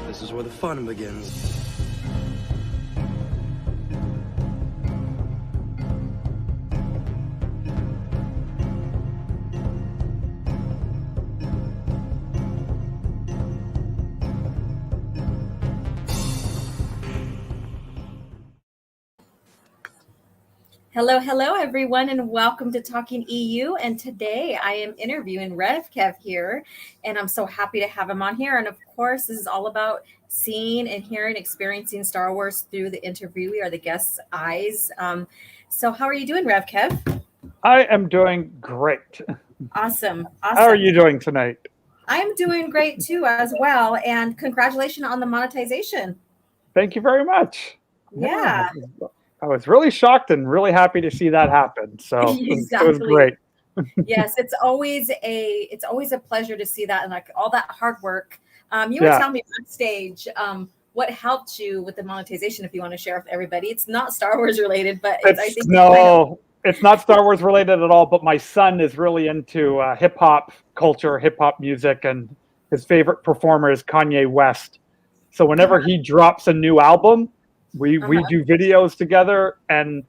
This is where the fun begins. Hello, everyone, and welcome to Talking EU. And today I am interviewing RevKev here, and I'm so happy to have him on here. And of course, this is all about seeing and hearing, experiencing Star Wars through the interviewee or the guest's eyes. So how are you doing, RevKev? I am doing great. Awesome. How are you doing tonight? I'm doing great too, as well. And congratulations on the monetization. Thank you very much. Yeah. I was really shocked and really happy to see that happen. So Exactly. It was great. Yes, it's always a pleasure to see that, and like all that hard work. You were telling me backstage what helped you with the monetization. If you want to share with everybody, it's not Star Wars related, but it's not Star Wars related at all. But my son is really into hip hop culture, hip hop music, and his favorite performer is Kanye West. So whenever he drops a new album, we do videos together, and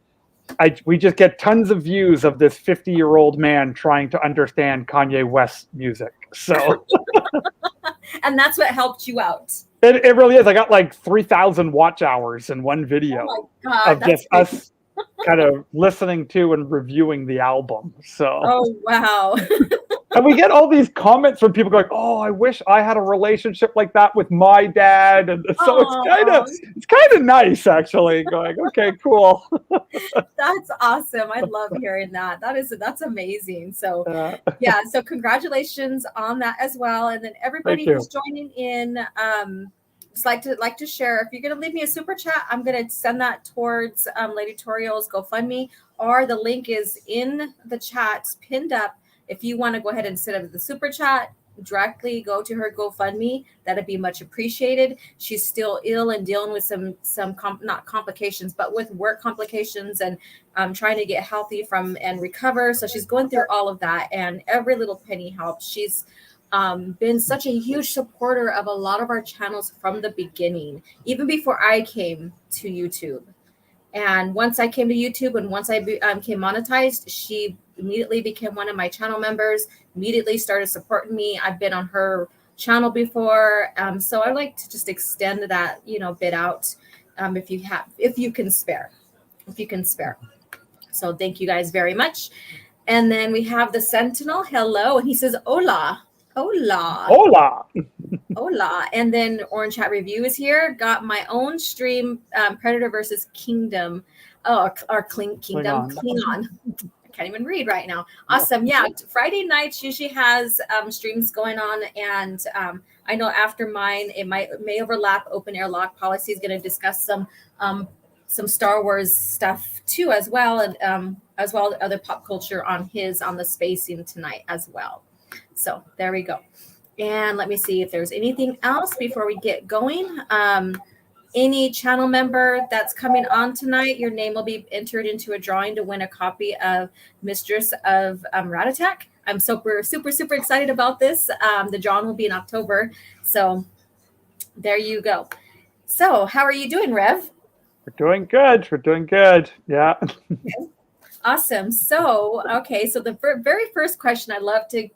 we just get tons of views of this 50-year-old man trying to understand Kanye West's music. So, and that's what helped you out. It really is. I got like 3,000 watch hours in one video of just us kind of listening to and reviewing the album. So, oh wow. And we get all these comments from people going, "Oh, I wish I had a relationship like that with my dad." And so it's kind of nice, actually. Going, okay, cool. That's awesome. I love hearing that. That's amazing. So so congratulations on that as well. And then everybody who's joining in, just like to share. If you're gonna leave me a super chat, I'm gonna send that towards Lady Toriel's GoFundMe, or the link is in the chat pinned up. If you want to go ahead and set up the super chat, directly go to her GoFundMe. That'd be much appreciated. She's still ill and dealing with some not complications, but with work complications, and trying to get healthy from and recover. So she's going through all of that, and every little penny helps. She's been such a huge supporter of a lot of our channels from the beginning, even before I came to YouTube. And once I came to YouTube and once I became monetized, she immediately became one of my channel members, immediately started supporting me. I've been on her channel before. So I like to just extend that, bit out if you can spare. So thank you guys very much. And then we have the Sentinel. Hello. And he says, hola. Hola. Hola. And then Orange Hat Review is here. Got my own stream, Predator versus Kingdom. Klingon. I can't even read right now. Awesome. Yeah. Friday nights usually has streams going on. And I know after mine, it may overlap. Open Air Lock Policy is going to discuss some Star Wars stuff too, as well. And as well as other pop culture on the spacing tonight as well. So there we go. And let me see if there's anything else before we get going. Any channel member that's coming on tonight, your name will be entered into a drawing to win a copy of Mistress of Rattatak. I'm super excited about this. The drawing will be in October. So there you go. So how are you doing, Rev? We're doing good. Yeah. Okay. Awesome. So, so the very first question I'd love to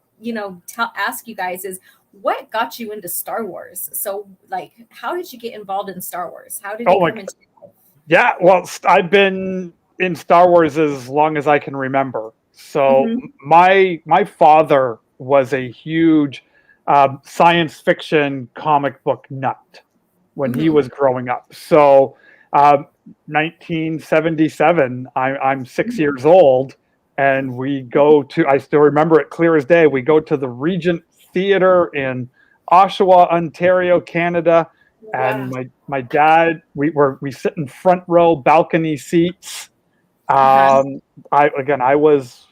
ask you guys is, what got you into Star Wars? So, like, how did you get involved in Star Wars? How did you come into it? Yeah, well, I've been in Star Wars as long as I can remember. So my father was a huge science fiction comic book nut when he was growing up. So 1977, I'm 6 years old. And I still remember it clear as day. We go to the Regent Theater in Oshawa, Ontario, Canada. Wow. And my dad, we sit in front row balcony seats. I was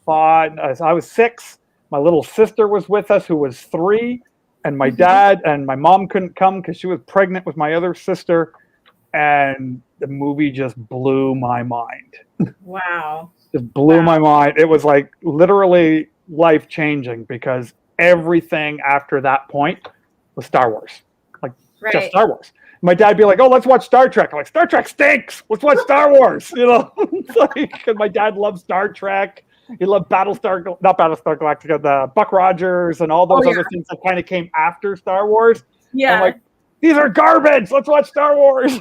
5. I was 6. My little sister was with us, who was 3. And my dad and my mom couldn't come because she was pregnant with my other sister. And the movie just blew my mind. Wow. Just blew my mind. It was like literally life-changing because everything after that point was Star Wars. Like just Star Wars. My dad'd be like, "Oh, let's watch Star Trek." I'm like, "Star Trek stinks. Let's watch Star Wars." It's like, 'cause my dad loved Star Trek. He loved not Battlestar Galactica, the Buck Rogers and all those other things that kind of came after Star Wars. Yeah. I'm like, these are garbage. Let's watch Star Wars. So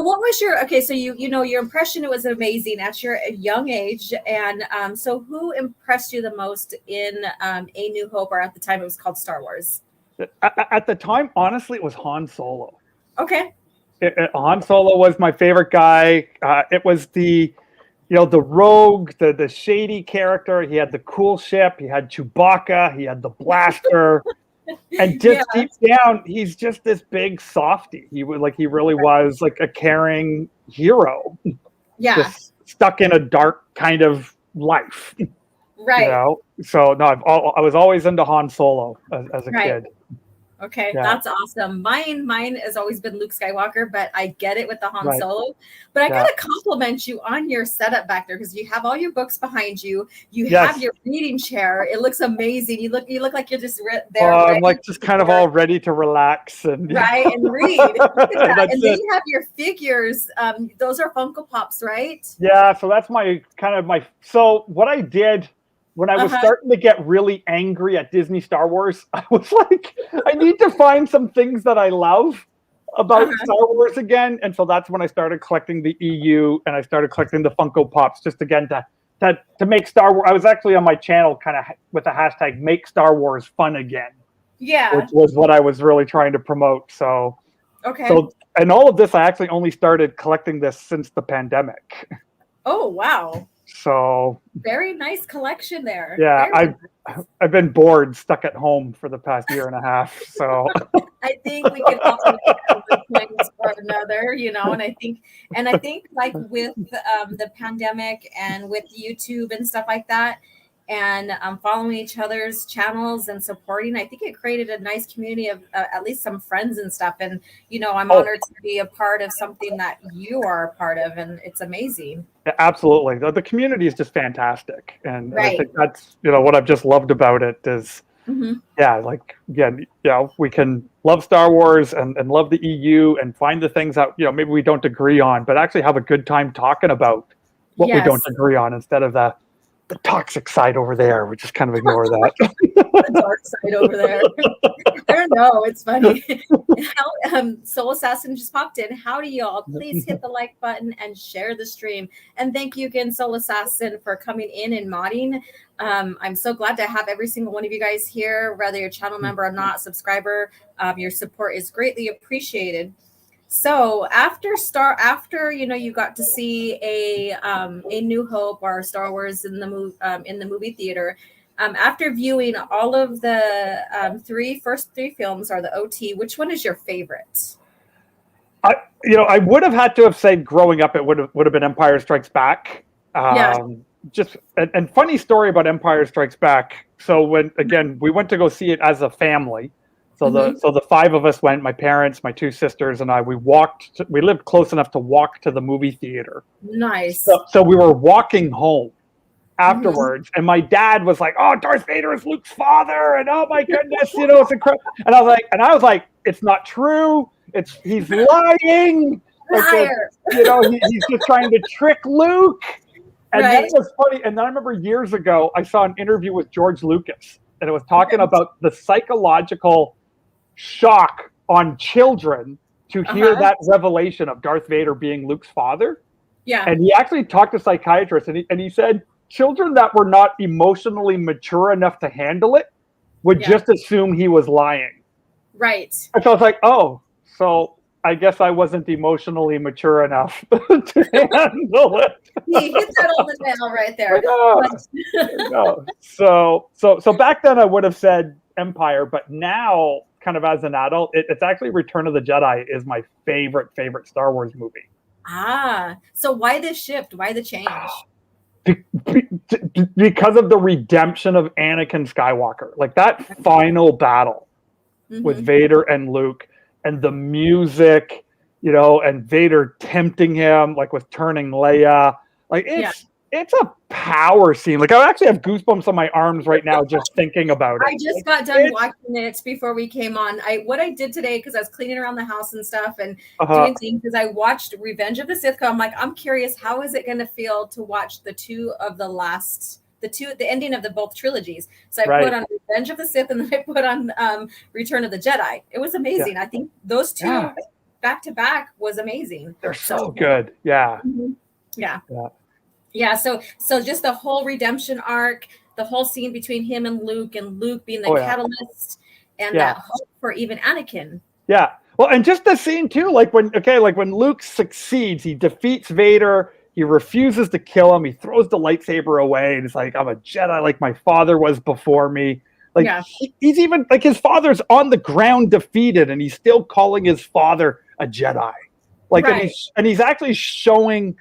what was so your impression, it was amazing at your young age. And so who impressed you the most in A New Hope, or at the time it was called Star Wars? At the time, honestly, it was Han Solo. Okay. Han Solo was my favorite guy. It was the rogue, the shady character. He had the cool ship. He had Chewbacca. He had the blaster. And just deep down, he's just this big softy. He really was like a caring hero. Yeah. Just stuck in a dark kind of life. Right. So no, I was always into Han Solo as a kid. Okay, that's awesome. Mine has always been Luke Skywalker, but I get it with the Han Solo. But I gotta compliment you on your setup back there, because you have all your books behind you. You have your reading chair. It looks amazing. You look like you're just there. I'm like just kind of all ready to relax and and read. Look at that. And then you have your figures. Those are Funko Pops, right? Yeah. So that's So what I did when I was starting to get really angry at Disney Star Wars, I was like, I need to find some things that I love about Star Wars again. And so that's when I started collecting the EU, and I started collecting the Funko Pops, just again to make Star Wars. I was actually on my channel kind of with the hashtag Make Star Wars Fun Again. Yeah. Which was what I was really trying to promote. So, and all of this, I actually only started collecting this since the pandemic. Oh, wow. So very nice collection there. Yeah, I've been bored, stuck at home for the past year and a half. So I think we can also things for another, and I think like with the pandemic and with YouTube and stuff like that, and following each other's channels and supporting, I think it created a nice community of at least some friends and stuff. And I'm honored to be a part of something that you are a part of, and it's amazing. Yeah, absolutely. The community is just fantastic. And I think that's, what I've just loved about it is, we can love Star Wars and love the EU and find the things that, maybe we don't agree on, but actually have a good time talking about what we don't agree on, instead of the toxic side over there. We just kind of ignore that. The dark side over there. I don't know. It's funny. Soul Assassin just popped in. Howdy, y'all. Please hit the like button and share the stream. And thank you again, Soul Assassin, for coming in and modding. I'm so glad to have every single one of you guys here, whether you're a channel member or not, subscriber. Your support is greatly appreciated. So after you got to see a New Hope or Star Wars in the movie theater, after viewing all of the first three films, or the OT, which one is your favorite? I would have had to have said growing up it would have been Empire Strikes Back. Just and funny story about Empire Strikes Back. So when we went to go see it as a family. So the five of us went, my parents, my two sisters, and I. We lived close enough to walk to the movie theater. Nice. So we were walking home afterwards, and my dad was like, "Oh, Darth Vader is Luke's father," and oh my goodness, it's incredible. And I was like, "It's not true. He's lying. Liar. He's just trying to trick Luke." And that was funny. And then I remember years ago, I saw an interview with George Lucas, and it was talking about the psychological shock on children to hear that revelation of Darth Vader being Luke's father. Yeah. And he actually talked to psychiatrists, and he said children that were not emotionally mature enough to handle it would just assume he was lying. Right. And so I was like, oh, so I guess I wasn't emotionally mature enough to handle it. He hit that on the nail right there. So back then I would have said Empire, but now, kind of as an adult, it's actually Return of the Jedi is my favorite Star Wars movie. So why the shift? Why the change? Because of the redemption of Anakin Skywalker, like that final battle with Vader and Luke, and the music, and Vader tempting him, like with turning Leia. Like it's a power scene. Like I actually have goosebumps on my arms right now just thinking about it. I just got done watching it before we came on. What I did today, because I was cleaning around the house and stuff and doing things, is I watched Revenge of the Sith. I'm like, I'm curious, how is it going to feel to watch the ending of the both trilogies? So I put on Revenge of the Sith and then I put on Return of the Jedi. It was amazing. Yeah. I think those two back to back was amazing. They're so good. Yeah. Mm-hmm. Yeah. So just the whole redemption arc, the whole scene between him and Luke being the catalyst and that hope for even Anakin. Yeah. Well, and just the scene too, like when Luke succeeds, he defeats Vader, he refuses to kill him, he throws the lightsaber away, and it's like, I'm a Jedi like my father was before me. Like he's even like his father's on the ground defeated, and he's still calling his father a Jedi. Like and he's actually showing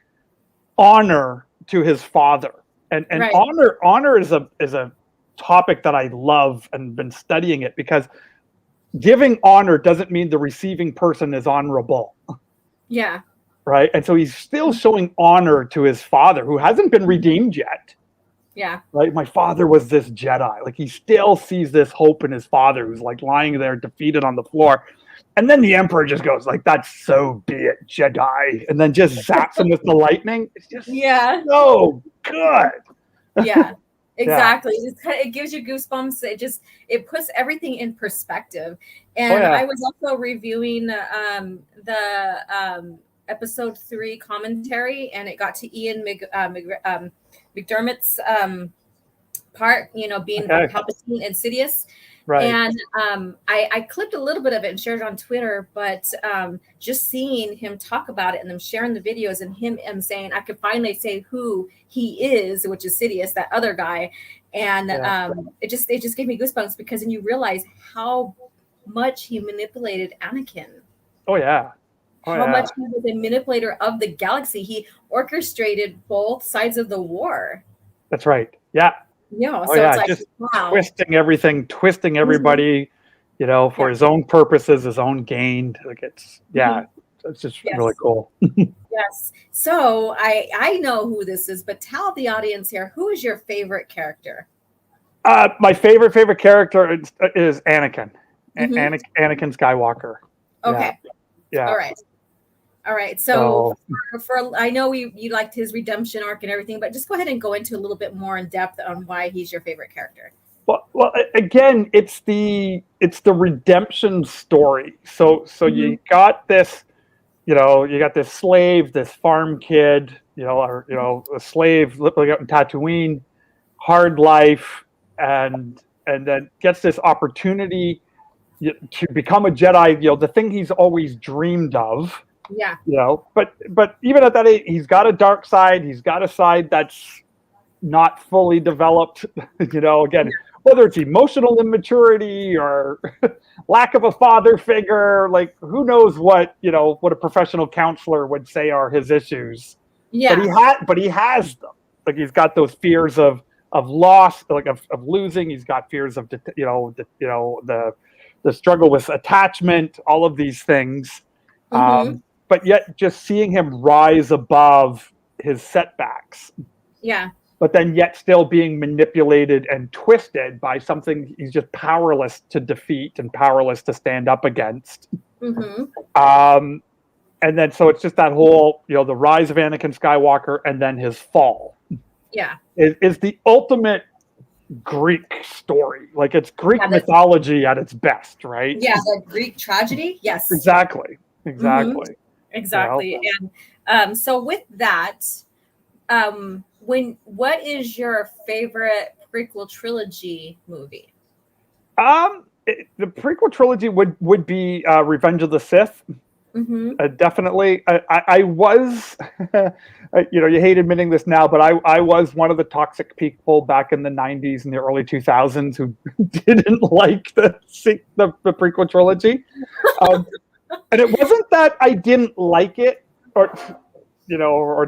honor to his father. And honor is a topic that I love and been studying it, because giving honor doesn't mean the receiving person is honorable. Yeah. Right. And so he's still showing honor to his father, who hasn't been redeemed yet. Yeah. Right. My father was this Jedi. Like he still sees this hope in his father, who's like lying there defeated on the floor. And then the Emperor just goes like, "That's so be it, Jedi," and then just zaps him with the lightning. It's just so good. Yeah. Exactly. It gives you goosebumps. It puts everything in perspective. And I was also reviewing the episode 3 commentary, and it got to Ian McDermott's part, being Palpatine and Sidious. Right. And I clipped a little bit of it and shared it on Twitter, but just seeing him talk about it and them sharing the videos and him saying, I could finally say who he is, which is Sidious, that other guy. And it just gave me goosebumps, because then you realize how much he manipulated Anakin. Oh, yeah. How much he was a manipulator of the galaxy. He orchestrated both sides of the war. That's right. Yeah. Yeah, so it's like, just twisting everything, twisting everybody, for his own purposes, his own gain. Like it's just really cool. Yes. So I know who this is, but tell the audience here, who is your favorite character? My favorite character is Anakin. Anakin Skywalker. Okay. Yeah. All right. So for I know you liked his redemption arc and everything, but just go ahead and go into a little bit more in depth on why he's your favorite character. Well, again, it's the redemption story. So you got this, you got this slave, this farm kid, a slave living out in Tatooine, hard life, and then gets this opportunity to become a Jedi. The thing he's always dreamed of. Yeah. But even at that age, he's got a dark side. He's got a side that's not fully developed. Again, whether it's emotional immaturity or lack of a father figure, like who knows what a professional counselor would say are his issues. Yeah. But he has them. Like he's got those fears of loss, like of losing. He's got fears of the struggle with attachment, all of these things. But yet just seeing him rise above his setbacks. Yeah. But then yet still being manipulated and twisted by something he's just powerless to defeat and powerless to stand up against. And then so it's just that whole, the rise of Anakin Skywalker and then his fall. Yeah. Is the ultimate Greek story. Like it's Greek mythology at its best, right? Yeah, the Greek tragedy. Yes. Exactly. Exactly. And so with that, what is your favorite prequel trilogy movie? The prequel trilogy would be Revenge of the Sith. Definitely. I was, you hate admitting this now, but I was one of the toxic people back in the 90s and the early 2000s who didn't like the prequel trilogy. And it wasn't that I didn't like it or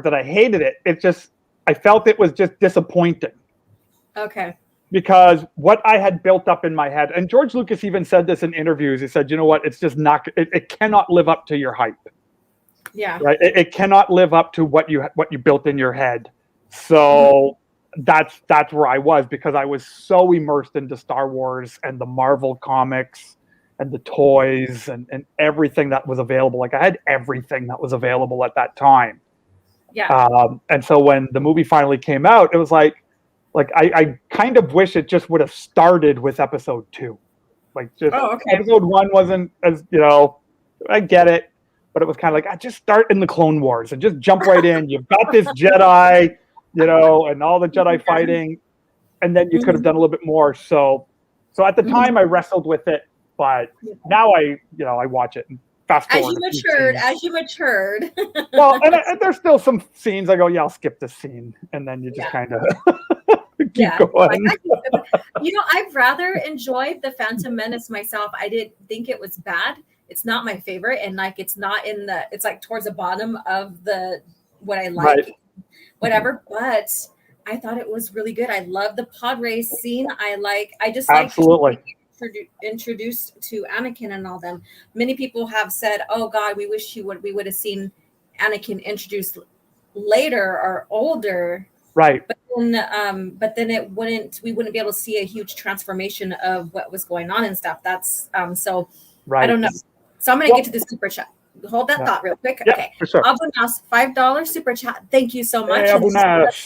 that I hated it. It just, I felt it was just disappointing. Okay. Because what I had built up in my head, and George Lucas even said this in interviews, he said, you know what, it's just not, it cannot live up to your hype. Yeah. Right. It cannot live up to what you built in your head. So that's where I was, because I was so immersed into Star Wars and the Marvel comics and the toys and everything that was available. Like I had everything that was available at that time. Yeah. And so when the movie finally came out, it was like I kind of wish it just would have started with episode 2. Like just episode 1 wasn't as, I get it, but it was kind of like, I just start in the Clone Wars and just jump right in. You've got this Jedi, and all the Jedi fighting, and then you could have done a little bit more. So at the time I wrestled with it, but now I watch it and fast forward. As you matured. Well, and there's still some scenes I go, yeah, I'll skip this scene, and then you just kind of keep going. I've rather enjoyed the Phantom Menace myself. I didn't think it was bad. It's not my favorite, and like it's not it's like towards the bottom of the what I like, whatever. But I thought it was really good. I love the pod race scene. I just absolutely introduced to Anakin and all them. Many people have said, "Oh God, we wish we would have seen Anakin introduced later or older." Right. But then we wouldn't be able to see a huge transformation of what was going on and stuff. That's so right. I don't know. So I'm going to get to the super chat. Hold that thought real quick. Yeah, okay. For sure. Abunas, $5 super chat. Thank you so much.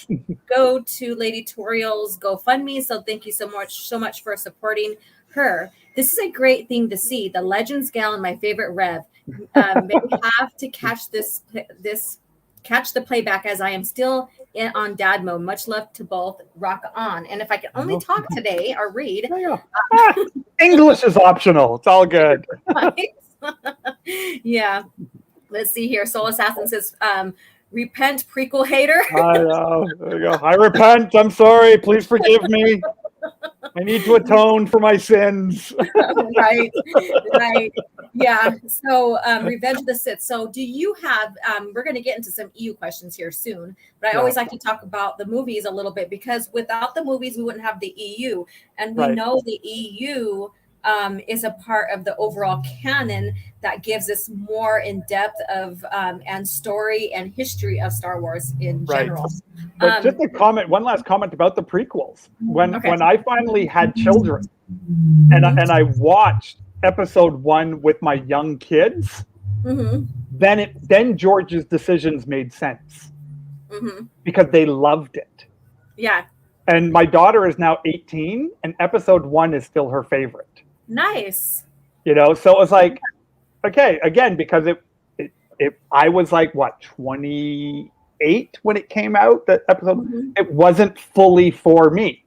Hey, go to Lady Toriel's GoFundMe. So thank you so much for supporting her. This is a great thing to see. The Legends Gallon, my favorite Rev. They have to catch catch the playback, as I am still on dad mode. Much love to both. Rock on. And if I can only talk today or read. English is optional. It's all good. Yeah. Let's see here. Soul Assassin says, repent, prequel hater. I know. There you go. I repent. I'm sorry. Please forgive me. I need to atone for my sins. Right. Yeah. So Revenge of the Sith. So do you have, we're going to get into some EU questions here soon, but I always like to talk about the movies a little bit, because without the movies, we wouldn't have the EU. And we know the EU is a part of the overall canon that gives us more in depth of and story and history of Star Wars in general. But just one last comment about the prequels. When I finally had children and I watched episode 1 with my young kids, then George's decisions made sense because they loved it. Yeah. And my daughter is now 18, and episode 1 is still her favorite. Nice. So it was like, okay, again, because I was like, what, 28 when it came out, that episode, it wasn't fully for me.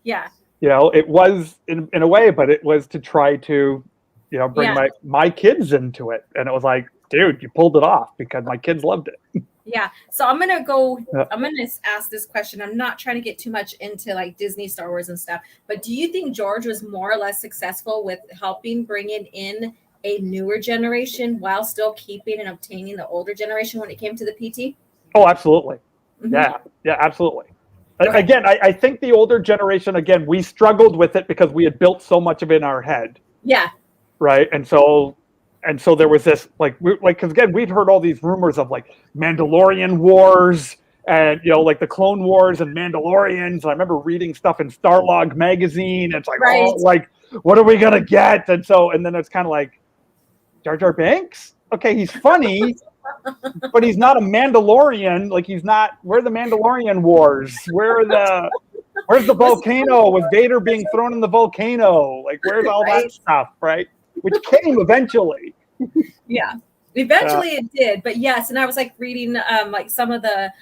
Yeah. It was in a way, but it was to try to, bring my kids into it. And it was like, dude, you pulled it off because my kids loved it. Yeah. So I'm going to ask this question. I'm not trying to get too much into like Disney, Star Wars and stuff, but do you think George was more or less successful with helping bringing in a newer generation while still keeping and obtaining the older generation when it came to the PT? Oh, absolutely. Yeah, absolutely. Again, I think the older generation, again, we struggled with it because we had built so much of it in our head. Yeah. Right. And so there was this because again, we'd heard all these rumors of like Mandalorian wars and like the Clone Wars and Mandalorians. I remember reading stuff in Starlog magazine. And it's like, oh, like what are we gonna get? And then it's kind of like Jar Jar Binks. Okay, he's funny, but he's not a Mandalorian. Like he's not. Where are the Mandalorian wars? Where's the volcano with Vader being thrown in the volcano? Like where's all that stuff? Right. Which came eventually. Yeah, eventually it did. But yes, and I was like reading like some of the,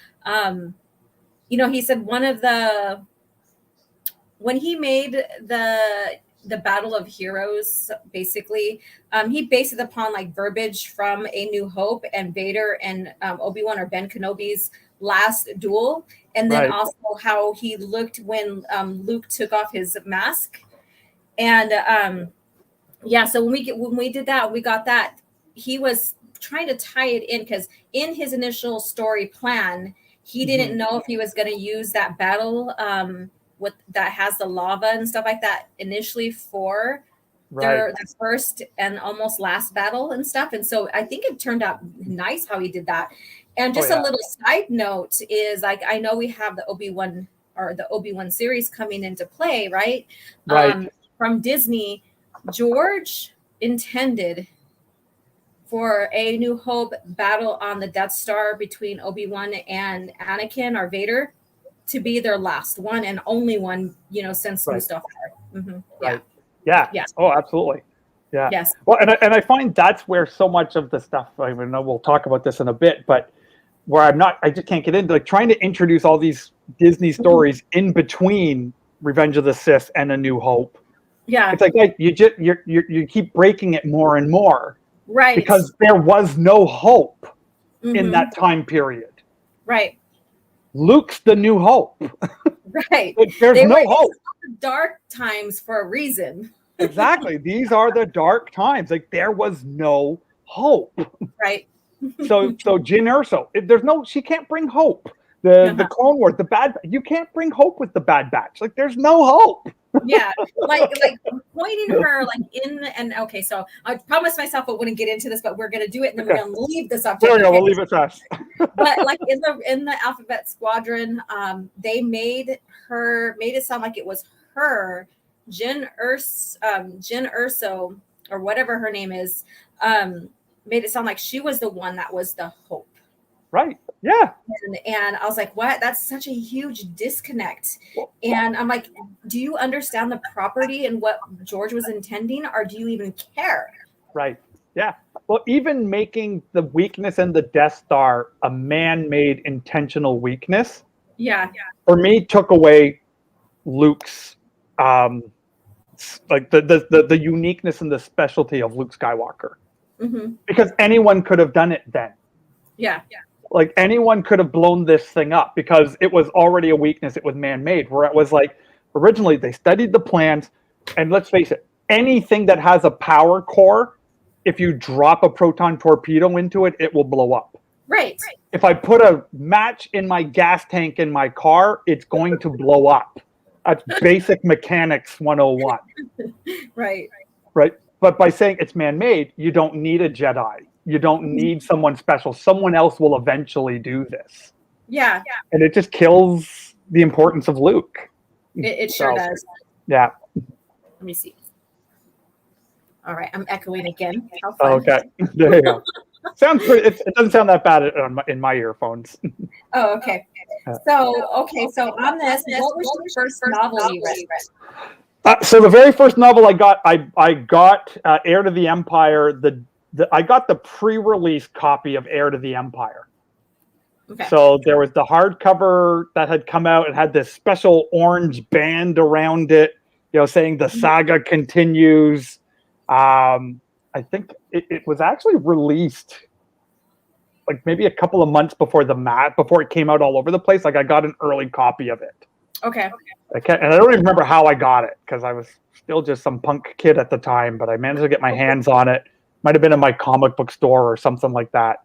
he said when he made the Battle of Heroes, basically, he based it upon like verbiage from A New Hope and Vader and Obi-Wan or Ben Kenobi's last duel, and then also how he looked when Luke took off his mask, and so when we did that, we got that. He was trying to tie it in because in his initial story plan, he didn't know if he was going to use that battle that has the lava and stuff like that initially for their first and almost last battle and stuff. And so I think it turned out nice how he did that. And just a little side note is like, I know we have the Obi-Wan series coming into play, right? Right. From Disney, George intended for a New Hope battle on the Death Star between Obi-Wan and Anakin or Vader to be their last one and only one, since Mustafar. Mm-hmm. Right. Yeah. Yeah. Oh, absolutely. Yeah. Yes. Well, and I find that's where so much of the stuff, I know we'll talk about this in a bit, but where I just can't get into, like, trying to introduce all these Disney stories in between Revenge of the Sith and A New Hope. Yeah. It's like you keep breaking it more and more. Right. Because there was no hope in that time period. Right. Luke's the new hope. Right. There's no hope. Dark times for a reason. Exactly. These are the dark times. Like, there was no hope. Right. So Jyn Erso, she can't bring hope. The Clone Wars, you can't bring hope with the Bad Batch. Like, there's no hope. Yeah, like pointing her okay, so I promised myself I wouldn't get into this, but we're gonna do it, and then we're gonna leave the subject. There we go. We'll leave it fast. But like in the Alphabet Squadron, they made it sound like it was her, Jyn Erso, or whatever her name is, made it sound like she was the one that was the hope. Right. Yeah. And I was like, what? That's such a huge disconnect. And I'm like, do you understand the property and what George was intending, or do you even care? Right. Yeah. Well, even making the weakness in the Death Star a man-made intentional weakness, for me, took away Luke's like the uniqueness and the specialty of Luke Skywalker. Mm-hmm. Because anyone could have done it then. Yeah. Like, anyone could have blown this thing up because it was already a weakness. It was man-made, where it was like, originally they studied the plans, and let's face it, anything that has a power core, if you drop a proton torpedo into it, it will blow up. Right. If I put a match in my gas tank in my car, it's going to blow up. That's basic mechanics 101. Right. Right. But by saying it's man-made, you don't need a Jedi. You don't need someone special. Someone else will eventually do this. Yeah. And it just kills the importance of Luke. It sure does. Yeah. Let me see. All right. I'm echoing again. How fun. Okay. There you go. Sounds pretty. It doesn't sound that bad in my earphones. Oh, okay. So on this, what was the first novel you read? So the very first novel I got Heir to the Empire. I got the pre-release copy of Heir to the Empire. Okay. So there was the hardcover that had come out. It had this special orange band around it, saying the saga continues. I think it was actually released like maybe a couple of months before before it came out all over the place. Like, I got an early copy of it. Okay. And I don't even remember how I got it, because I was still just some punk kid at the time, but I managed to get my hands on it. Might have been in my comic book store or something like that.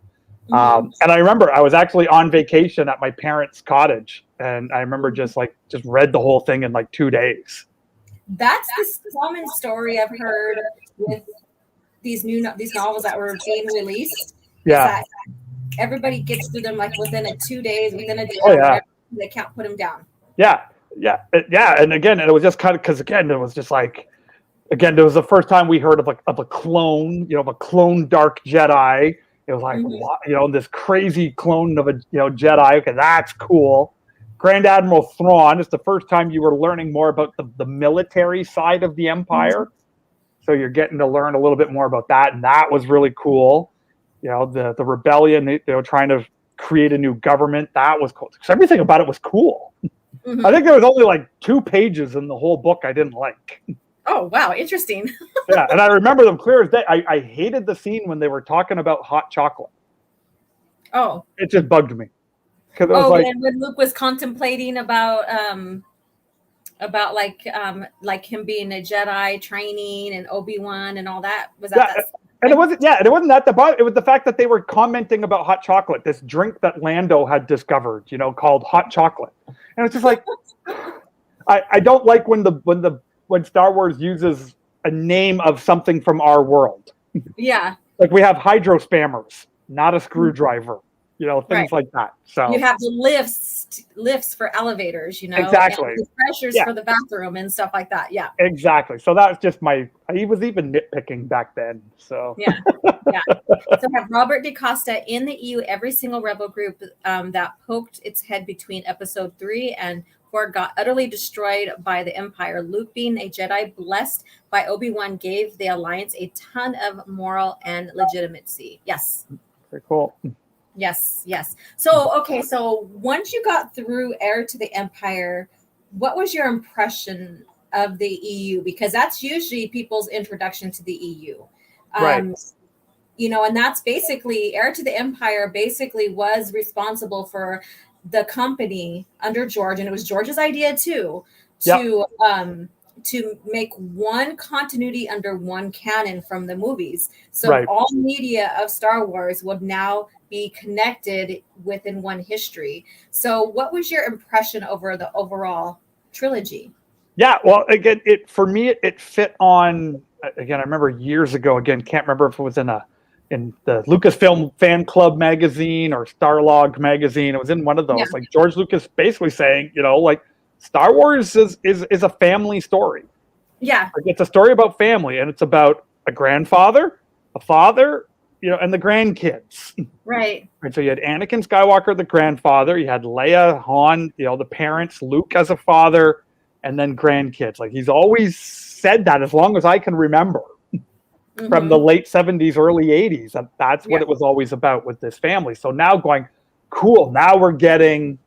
Mm-hmm. And I remember I was actually on vacation at my parents' cottage, and I remember just read the whole thing in like 2 days. That's the common story I've heard with these novels that were being released. Yeah. Everybody gets through them like within 2 days, within a day. Oh, yeah. They can't put them down. Yeah. And again, it was just kind of, because again, it was just like, again, it was the first time we heard of a clone, of a clone dark Jedi. It was like, this crazy clone of a Jedi. Okay, that's cool. Grand Admiral Thrawn. It's the first time you were learning more about the military side of the Empire. So you're getting to learn a little bit more about that, and that was really cool. The rebellion, trying to create a new government. That was cool. Because everything about it was cool. Mm-hmm. I think there was only like 2 pages in the whole book I didn't like. Oh, wow. Interesting. Yeah. And I remember them clear as day. I hated the scene when they were talking about hot chocolate. Oh. It just bugged me. Because it was and when Luke was contemplating about like him being a Jedi training and Obi-Wan and all that. Was that and it wasn't that it was the fact that they were commenting about hot chocolate, this drink that Lando had discovered, called hot chocolate. And it's just like, I don't like when Star Wars uses a name of something from our world. Yeah. Like, we have hydro spammers, not a screwdriver. things like that. So you have the lifts for elevators, exactly, and the pressures for the bathroom and stuff like that. Yeah, exactly. So that was just he was even nitpicking back then. So yeah. So we have Robert DaCosta in the EU. Every single rebel group that poked its head between episode 3 and 4 got utterly destroyed by the Empire. Luke, being a Jedi blessed by Obi-Wan, gave the Alliance a ton of moral and legitimacy. Yes. Very cool. Yes. So once you got through Heir to the Empire, what was your impression of the EU? Because that's usually people's introduction to the EU. Right. And that's basically Heir to the Empire basically was responsible for the company under George, and it was George's idea too, to make one continuity under one canon from the movies. So all media of Star Wars would now be connected within one history. So what was your impression over the overall trilogy? Yeah, well, again, for me, it fit on, again, I remember years ago, again, can't remember if it was in the Lucasfilm Fan Club magazine or Starlog magazine. It was in one of those, like George Lucas basically saying, like Star Wars is a family story. Yeah. Like, it's a story about family, and it's about a grandfather, a father, and the grandkids. Right. And so you had Anakin Skywalker, the grandfather, you had Leia, Han, the parents, Luke as a father, and then grandkids. Like, he's always said that as long as I can remember. From the late 70s, early 80s. That's what it was always about with this family. So now going, cool, now we're getting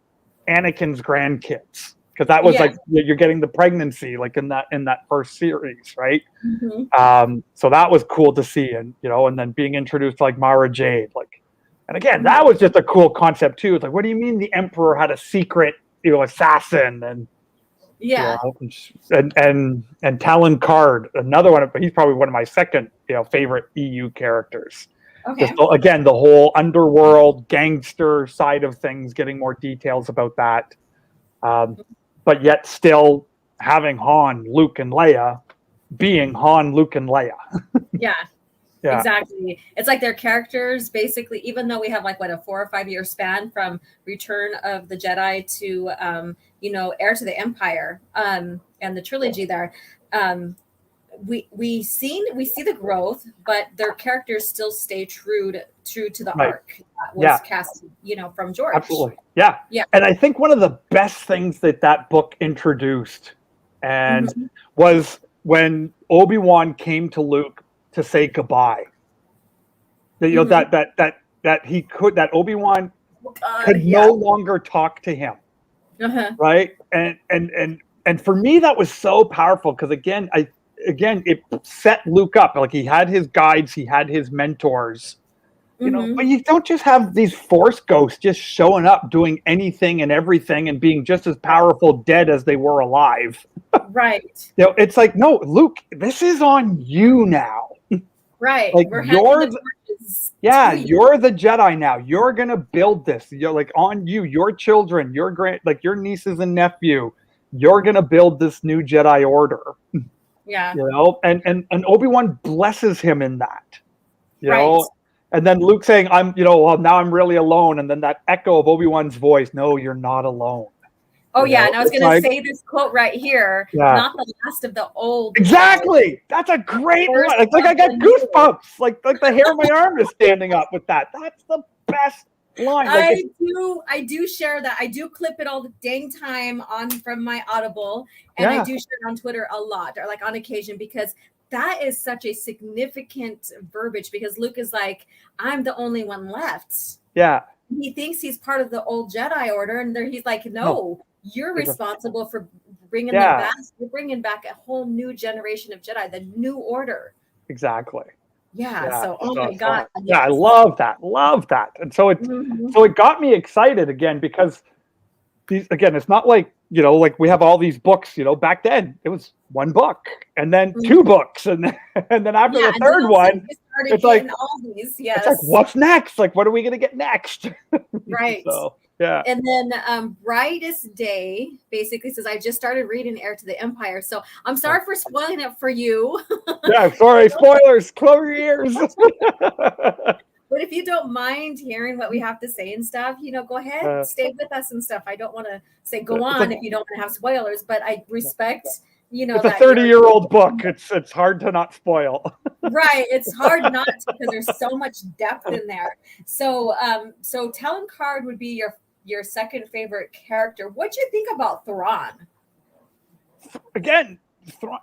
Anakin's grandkids. Because that was like, you're getting the pregnancy, like in that first series, right? So that was cool to see. And, and then being introduced to like Mara Jade. And again, that was just a cool concept too. It's like, what do you mean the Emperor had a secret, assassin? And and Talon Card, another one. He's probably one of my second, favorite EU characters. Okay. Just, again, the whole underworld gangster side of things, getting more details about that, but yet still having Han, Luke, and Leia being Han, Luke, and Leia. Yeah. Exactly. It's like their characters basically, even though we have like a 4 or 5 year span from Return of the Jedi to Heir to the Empire and the trilogy there, we see the growth, but their characters still stay true to the arc that was cast from George. Absolutely. Yeah. And I think one of the best things that book introduced and was when Obi-Wan came to Luke to say goodbye. That that Obi-Wan could no longer talk to him. Right? And for me that was so powerful because again it set Luke up. Like, he had his guides, he had his mentors. But you don't just have these Force ghosts just showing up doing anything and everything and being just as powerful dead as they were alive. Right. It's like, no, Luke, this is on you now. Right. Like, you're the Jedi now. You're gonna build this. You're like on you, your children, your your nieces and nephew. You're gonna build this new Jedi Order. Yeah. And Obi-Wan blesses him in that. You know, and then Luke saying, "I'm, well, now I'm really alone." And then that echo of Obi-Wan's voice, "No, you're not alone." Oh, yeah. And I was going to say this quote right here. Not the last of the old. Exactly. That's a great one. It's like I got goosebumps. Like the hair on my arm is standing up with that. That's the best line. I do share that. I do clip it all the dang time from my Audible. And I do share it on Twitter a lot, or like on occasion, because that is such a significant verbiage, because Luke is like, I'm the only one left. Yeah. He thinks he's part of the old Jedi Order. And he's like, no. You're responsible for bringing them back. You're bringing back a whole new generation of Jedi, the new order. Exactly. Yeah. So, my God. Yeah, I love that. And so it got me excited again, because it's not like, like we have all these books, back then it was one book and then two books. And then after the third one, it's like, all these, it's like, what's next? Like, what are we going to get next? Right. So, yeah. And then Brightest Day basically says, I just started reading Heir to the Empire. So I'm sorry for spoiling it for you. Yeah, sorry. Spoilers. Close your ears. But if you don't mind hearing what we have to say and stuff, go ahead, stay with us and stuff. I don't want to say go on if you don't want to have spoilers, but I respect, it's a 30-year-old book. It's hard to not spoil. Right. It's hard not to, because there's so much depth in there. So Talon Karrde would be your second favorite character. What'd you think about Thrawn? Again,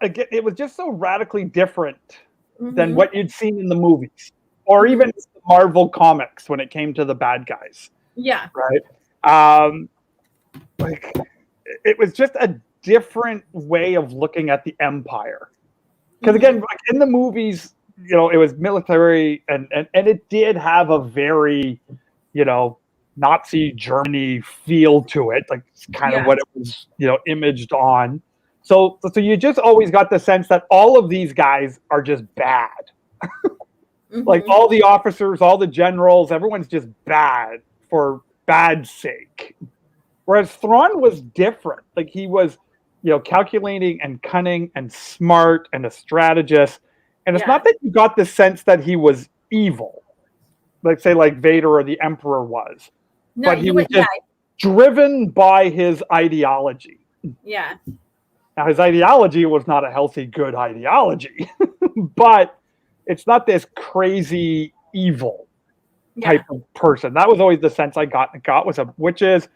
it was just so radically different than what you'd seen in the movies or even the Marvel comics when it came to the bad guys. Yeah. Right. It was just a different way of looking at the Empire. Because again, like in the movies, it was military and it did have a very, Nazi Germany feel to it. Like it's kind of what it was, imaged on. So you just always got the sense that all of these guys are just bad. Like all the officers, all the generals, everyone's just bad for bad's sake. Whereas Thrawn was different. Like he was, calculating and cunning and smart and a strategist. And it's not that you got the sense that he was evil, like say like Vader or the Emperor was. No, but he was just driven by his ideology. Yeah. Now, his ideology was not a healthy, good ideology, but it's not this crazy evil type of person. That was always the sense I got was which is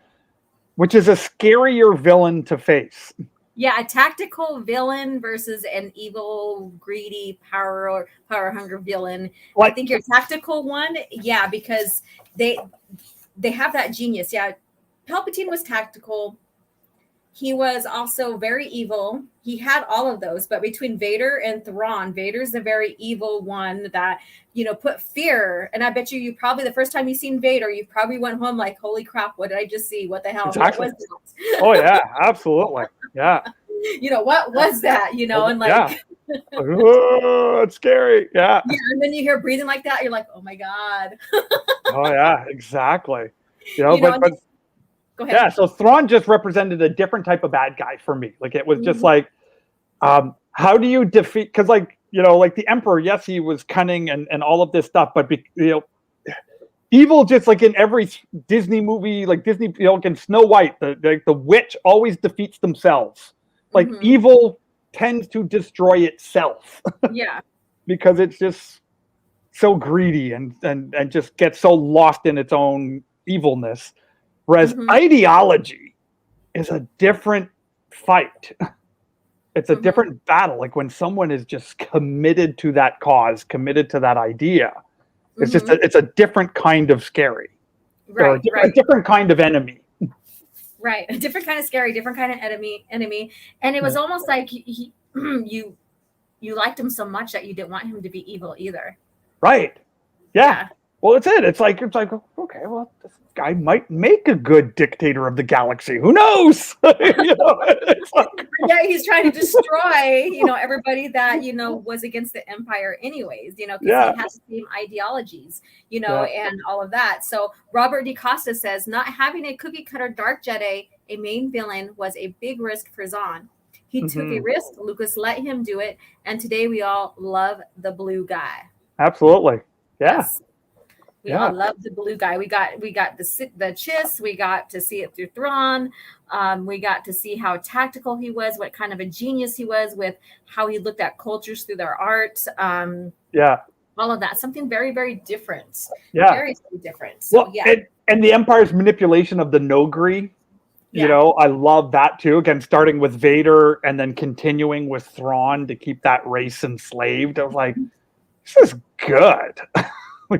a scarier villain to face. Yeah, a tactical villain versus an evil, greedy, power hunger villain. I think your tactical one, because they have that genius. Yeah, Palpatine was tactical. He was also very evil. He had all of those, but between Vader and Thrawn, Vader's the very evil one that, put fear. And I bet you probably the first time you seen Vader, you probably went home like, holy crap, what did I just see? What the hell? Exactly. What was that? Oh yeah, absolutely. Yeah. What was that? And like, oh, it's scary. Yeah. Yeah. And then you hear breathing like that. You're like, oh my God. Oh yeah, exactly. But go ahead. Yeah, so Thrawn just represented a different type of bad guy for me. Like it was just like, how do you defeat? Because like the Emperor, yes, he was cunning and all of this stuff, but evil just like in every Disney movie, like Disney, in Snow White, the witch always defeats themselves. Like evil tends to destroy itself. Yeah, because it's just so greedy and just gets so lost in its own evilness. Whereas ideology is a different fight. It's a different battle. Like when someone is just committed to that cause, committed to that idea, it's just it's a different kind of scary. Right. A different kind of enemy. Right. A different kind of scary, different kind of enemy. And it was almost like you liked him so much that you didn't want him to be evil either. Right. Yeah. Well, it's it. It's like, okay, well, this guy might make a good dictator of the galaxy. Who knows? It's like, yeah, he's trying to destroy, everybody that, was against the Empire anyways, because he has the same ideologies, and all of that. So Robert DeCosta says, not having a cookie cutter dark Jedi, a main villain, was a big risk for Zahn. He took a risk. Lucas let him do it. And today we all love the blue guy. Absolutely. Yeah. Yes. We all love the blue guy. We got the Chiss. We got to see it through Thrawn. We got to see how tactical he was, what kind of a genius he was with how he looked at cultures through their art. All of that. Something very, very different. Yeah. Very, very different. So, well, and the Empire's manipulation of the Nogri, I love that too. Again, starting with Vader and then continuing with Thrawn to keep that race enslaved. I was like, this is good.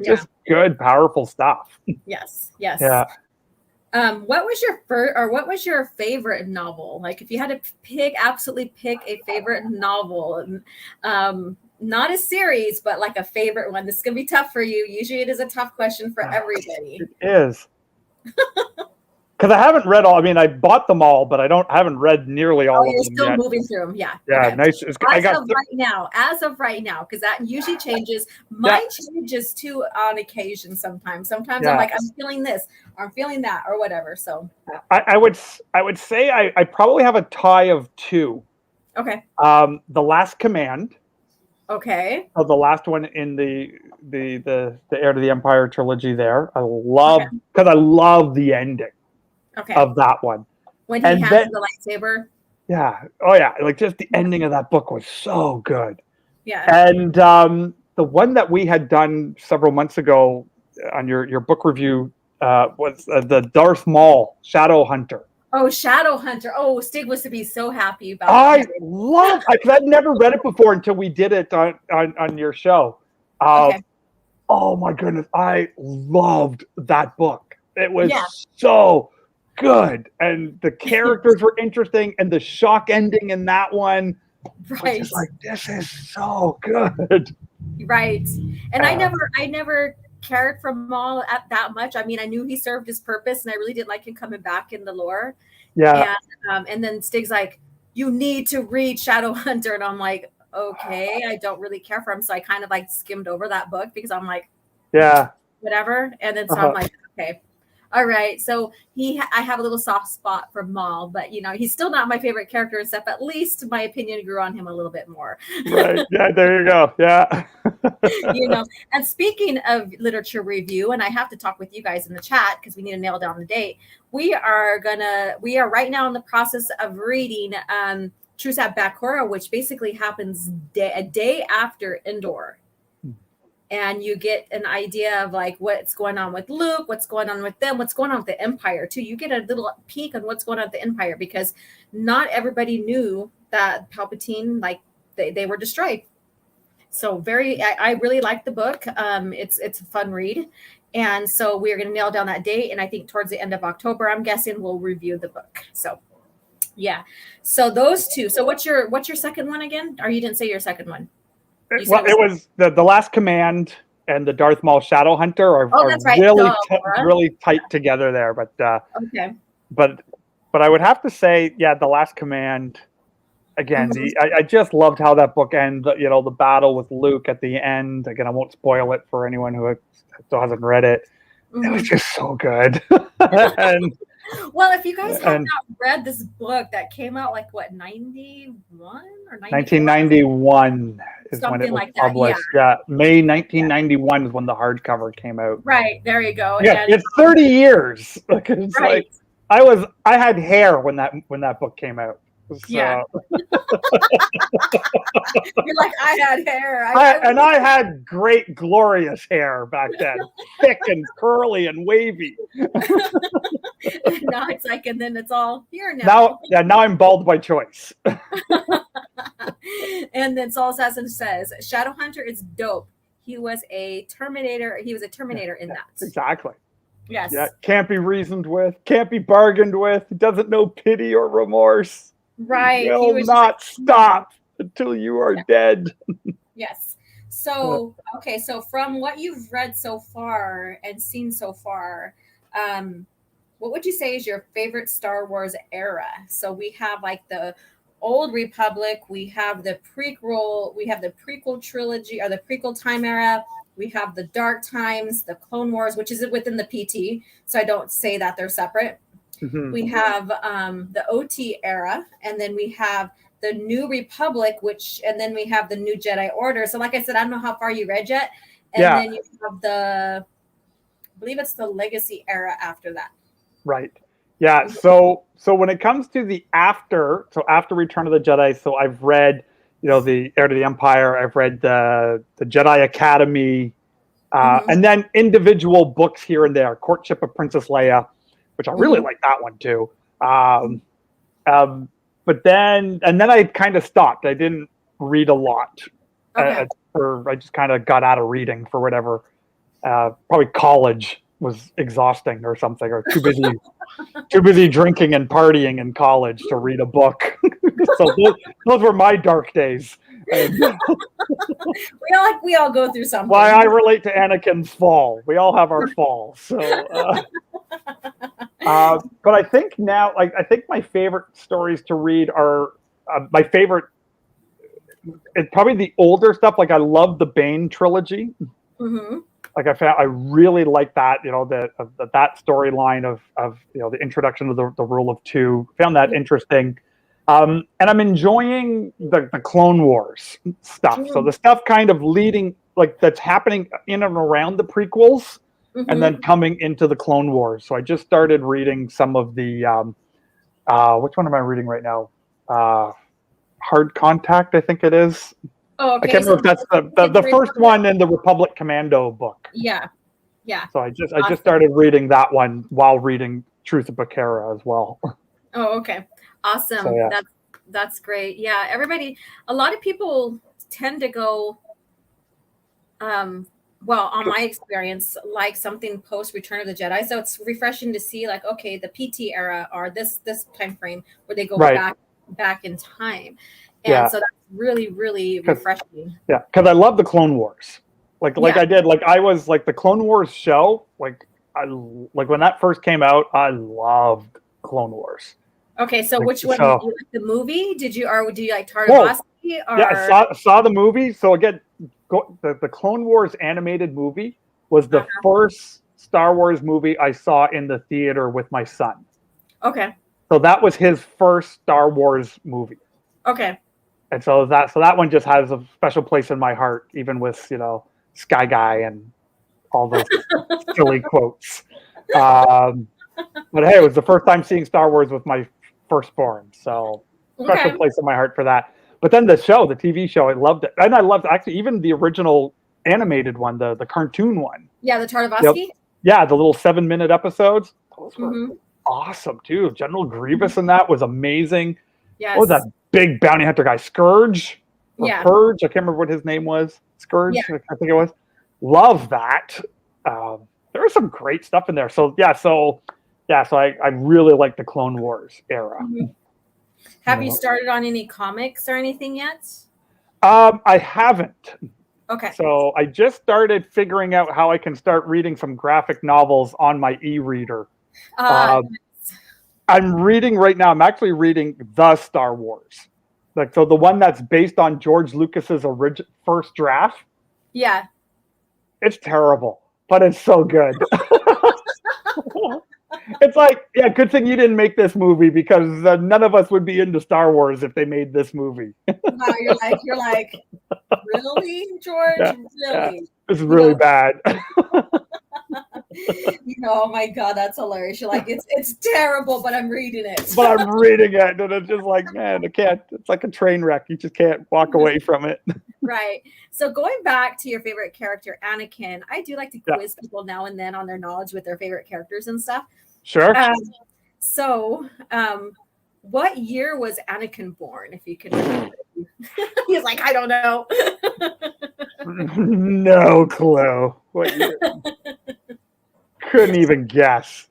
Just good, powerful stuff. Yes. Yes. Yeah. What was your favorite novel? Like if you had to absolutely pick a favorite novel, not a series, but like a favorite one. This is gonna be tough for you. Usually it is a tough question for everybody. It is. Because I haven't read all. I mean, I bought them all, but I haven't read nearly all of them. You're still moving through them, yeah. Yeah, okay. nice. As of right now, because that usually changes. Mine changes too on occasion. Sometimes I'm like, I'm feeling this, or I'm feeling that, or whatever. So I would say I probably have a tie of two. Okay. The Last Command, Okay. So the last one in the Heir to the Empire trilogy there. I love, because I love the ending of that one. When he has the lightsaber. Yeah. Oh yeah. Like just the ending of that book was so good. Yeah. And the one that we had done several months ago on your book review was the Darth Maul Shadow Hunter. Oh, Shadow Hunter. Oh, Stig was to be so happy about I love it. I'd never read it before until we did it on your show. Oh my goodness. I loved that book. It was so good. And the characters were interesting, and the shock ending in that one was just like, this is so good. Right. And I never cared for Maul that much. I mean, I knew he served his purpose, and I really didn't like him coming back in the lore. Yeah. And then Stig's like, you need to read Shadow Hunter. And I'm like, okay, I don't really care for him. So I kind of like skimmed over that book because I'm like, yeah, whatever. And then so I'm like, okay. All right. So I have a little soft spot for Maul, but you know, he's still not my favorite character and stuff. At least my opinion grew on him a little bit more. Right. Yeah, there you go. Yeah. You know, and speaking of literature review, and I have to talk with you guys in the chat because we need to nail down the date. We are right now in the process of reading Truce at Bakura, which basically happens a day after Endor. And you get an idea of like what's going on with Luke, what's going on with them, what's going on with the Empire too. You get a little peek on what's going on with the Empire because not everybody knew that Palpatine, like they were destroyed. So I really like the book. It's a fun read. And so we're going to nail down that date. And I think towards the end of October, I'm guessing we'll review the book. So yeah. So those two. So what's your second one again? Or you didn't say your second one? Well, it was the Last Command and the Darth Maul Shadow Hunter are really tight together there. But but I would have to say, yeah, the Last Command. Again, I just loved how that book ends. You know, the battle with Luke at the end. Again, I won't spoil it for anyone who still hasn't read it. It was just so good. And, well, if you guys have not read this book that came out like what 91 or 1991 is something when it was like published. That, yeah. May 1991 is when the hardcover came out. Right, there you go. Yeah, it's 30 years. It's like I had hair when that book came out. So. Yeah. You're like, I had hair. I had great, glorious hair back then. Thick and curly and wavy. Now it's like, and then it's all here now. Now I'm bald by choice. And then Saul Assassin says, Shadowhunter is dope. He was a Terminator. He was a Terminator in that. Exactly. Yes. Yeah. Can't be reasoned with. Can't be bargained with. Doesn't know pity or remorse. Right. Will not stop until you are dead. Yes. So, okay. So from what you've read so far and seen so far, what would you say is your favorite Star Wars era? So we have like the Old Republic, we have the prequel trilogy or the prequel time era. We have the Dark Times, the Clone Wars, which is within the PT. So I don't say that they're separate. Mm-hmm. We have the OT era, and then we have the New Republic, and then we have the New Jedi Order. So like I said, I don't know how far you read yet. And then you have I believe it's the Legacy era after that. Right. Yeah. So when it comes to after Return of the Jedi, so I've read, the Heir to the Empire. I've read the Jedi Academy, and then individual books here and there. Courtship of Princess Leia, which I really like that one too. But then I kind of stopped. I didn't read a lot. I just kind of got out of reading for whatever. Probably college was exhausting or something, or too busy drinking and partying in college to read a book. So those were my dark days. We all go through something. Well, I relate to Anakin's fall. We all have our falls. So, but I think now, I think my favorite stories to read are my favorite. It's probably the older stuff. Like I love the Bane trilogy. Mm-hmm. Like I really like that. That storyline of the introduction of the rule of two. Found that interesting. And I'm enjoying the Clone Wars stuff. So the stuff kind of leading, like that's happening in and around the prequels, and then coming into the Clone Wars. So I just started reading some of the, which one am I reading right now? Hard Contact, I think it is. Oh, okay. I can't remember if that's the first one in the Republic Commando book. Yeah. So I just started reading that one while reading Truth of Bakara as well. Oh, okay. Awesome. So, yeah. That's great. Yeah, a lot of people tend to go, on my experience, like something post Return of the Jedi. So it's refreshing to see, like, okay, the PT era or this time frame where they go back in time. And so that's really, really refreshing. Yeah, because I love the Clone Wars. I did. Like I was like the Clone Wars show. Like when that first came out, I loved Clone Wars. Okay, so which one? You like the movie? Do you like Tartakovsky? Yeah, I saw the movie. So again, the Clone Wars animated movie was the first Star Wars movie I saw in the theater with my son. Okay. So that was his first Star Wars movie. Okay. And so that one just has a special place in my heart, even with Sky Guy and all those silly quotes. But hey, it was the first time seeing Star Wars with my firstborn, so special place in my heart for that. But then the TV show, I loved it, and I loved actually even the original animated one, the cartoon one. Yeah, the Tartakovsky. Yeah, the little 7-minute episodes. Those were awesome too. General Grievous in that was amazing. Yes. What was that big bounty hunter guy, Scourge? Yeah. Purge. I can't remember what his name was. Scourge. Yeah. I think it was. Love that. There was some great stuff in there. So I really like the Clone Wars era. Have you started on any comics or anything yet? I haven't. Okay. So I just started figuring out how I can start reading some graphic novels on my e-reader. I'm reading right now. I'm actually reading the Star Wars, the one that's based on George Lucas's first draft. Yeah. It's terrible, but it's so good. It's like, good thing you didn't make this movie, because none of us would be into Star Wars if they made this movie. Wow, you're like, really, George? Yeah, really? Yeah. It's really bad. Oh my God, that's hilarious. You're like, it's terrible, but I'm reading it. But I'm reading it, and it's just like, man, I can't. It's like a train wreck. You just can't walk away from it. Right. So going back to your favorite character, Anakin, I do like to quiz people now and then on their knowledge with their favorite characters and stuff. Sure. What year was Anakin born, if you can remember? He's like, I don't know. No clue. What year? Couldn't even guess.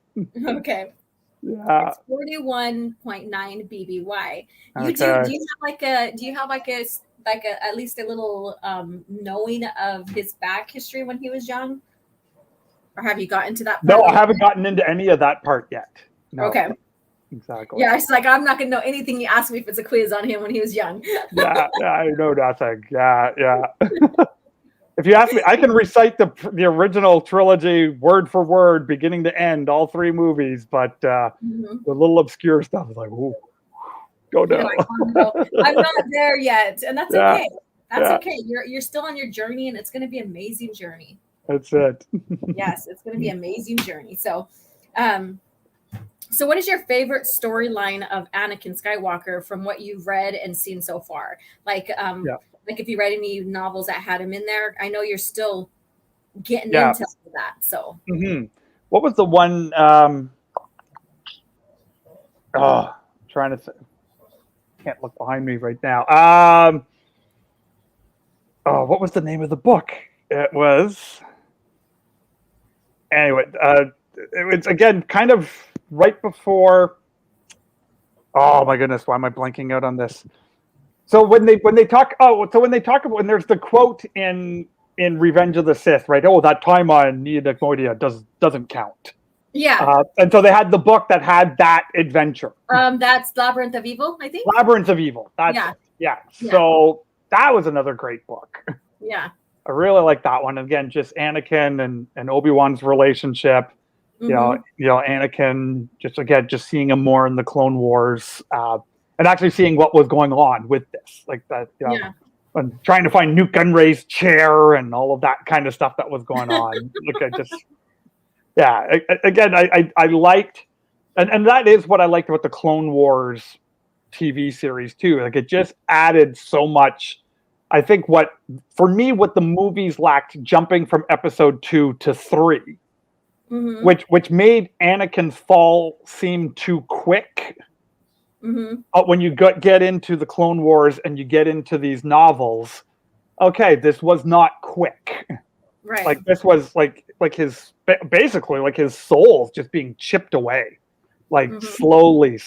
Okay. Yeah. It's 41.9 BBY. Okay. Do you have at least a little knowing of his back history when he was young? Or have you gotten to that part? No, I haven't gotten into any of that part yet. No. Okay. Exactly. Yeah, it's like, I'm not going to know anything you ask me if it's a quiz on him when he was young. Yeah, I know nothing. Yeah. If you ask me, I can recite the original trilogy word for word, beginning to end, all 3 movies, but the little obscure stuff is like, ooh, go down. I'm not there yet, and that's okay. That's okay. You're still on your journey, and it's going to be an amazing journey. That's it. Yes, it's going to be an amazing journey. So, so what is your favorite storyline of Anakin Skywalker from what you've read and seen so far? Like if you read any novels that had him in there, I know you're still getting into that. So, what was the one? Trying to say, can't look behind me right now. What was the name of the book? It was. Anyway, it's again kind of right before. Oh my goodness, why am I blanking out on this? So when they talk about, when there's the quote in Revenge of the Sith, right? Oh, that time on Nida Modia doesn't count. Yeah. And so they had the book that had that adventure. That's Labyrinth of Evil, I think. Labyrinth of Evil. Yeah. So that was another great book. Yeah. I really like that one. Again, just Anakin and Obi-Wan's relationship. You know, Anakin just seeing him more in the Clone Wars. and actually seeing what was going on with this, like that, and trying to find Newt Gunray's chair and all of that kind of stuff that was going on. Again, I liked, and that is what I liked about the Clone Wars TV series too. Like, it just added so much. I think what the movies lacked, jumping from episode 2 to 3, which made Anakin's fall seem too quick. When you get into the Clone Wars and you get into these novels, okay, this was not quick. Right. Like, this was like his, basically like his soul just being chipped away. Like, slowly,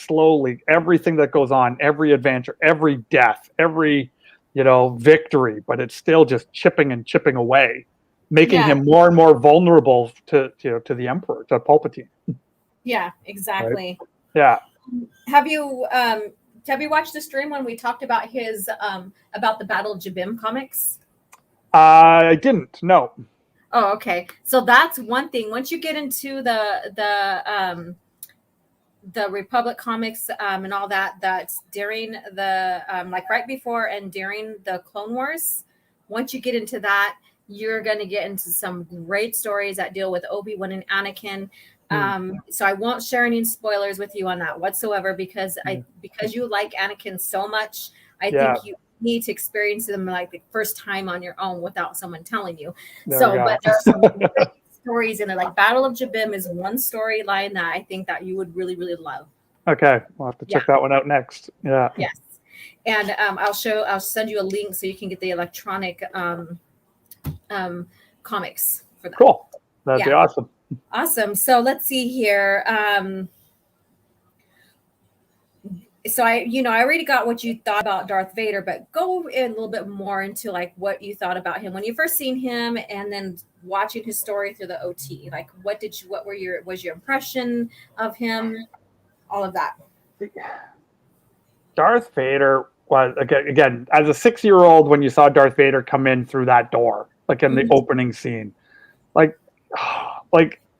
everything that goes on, every adventure, every death, every, victory, but it's still just chipping away, making him more and more vulnerable to the Emperor, to Palpatine. Yeah, exactly. Right? Yeah. Have you watched the stream when we talked about his about the Battle of Jabim comics? I didn't. No. Oh, okay. So that's one thing. Once you get into the Republic comics and all that, that's during the like right before and during the Clone Wars. Once you get into that, you're going to get into some great stories that deal with Obi-Wan and Anakin. So I won't share any spoilers with you on that whatsoever, because you like Anakin so much. I think you need to experience them like the first time on your own without someone telling you. But there are some great stories in it. Like Battle of Jabim is one storyline that I think that you would really, really love. Okay, we'll have to check that one out next. Yeah. Yes, and I'll send you a link so you can get the electronic comics for that. Cool. That'd be awesome. Awesome. So let's see here. So I already got what you thought about Darth Vader, but go in a little bit more into like what you thought about him when you first seen him, and then watching his story through the OT. Like, what was your impression of him? All of that. Darth Vader was, again, as a 6-year-old, when you saw Darth Vader come in through that door, like in the opening scene, like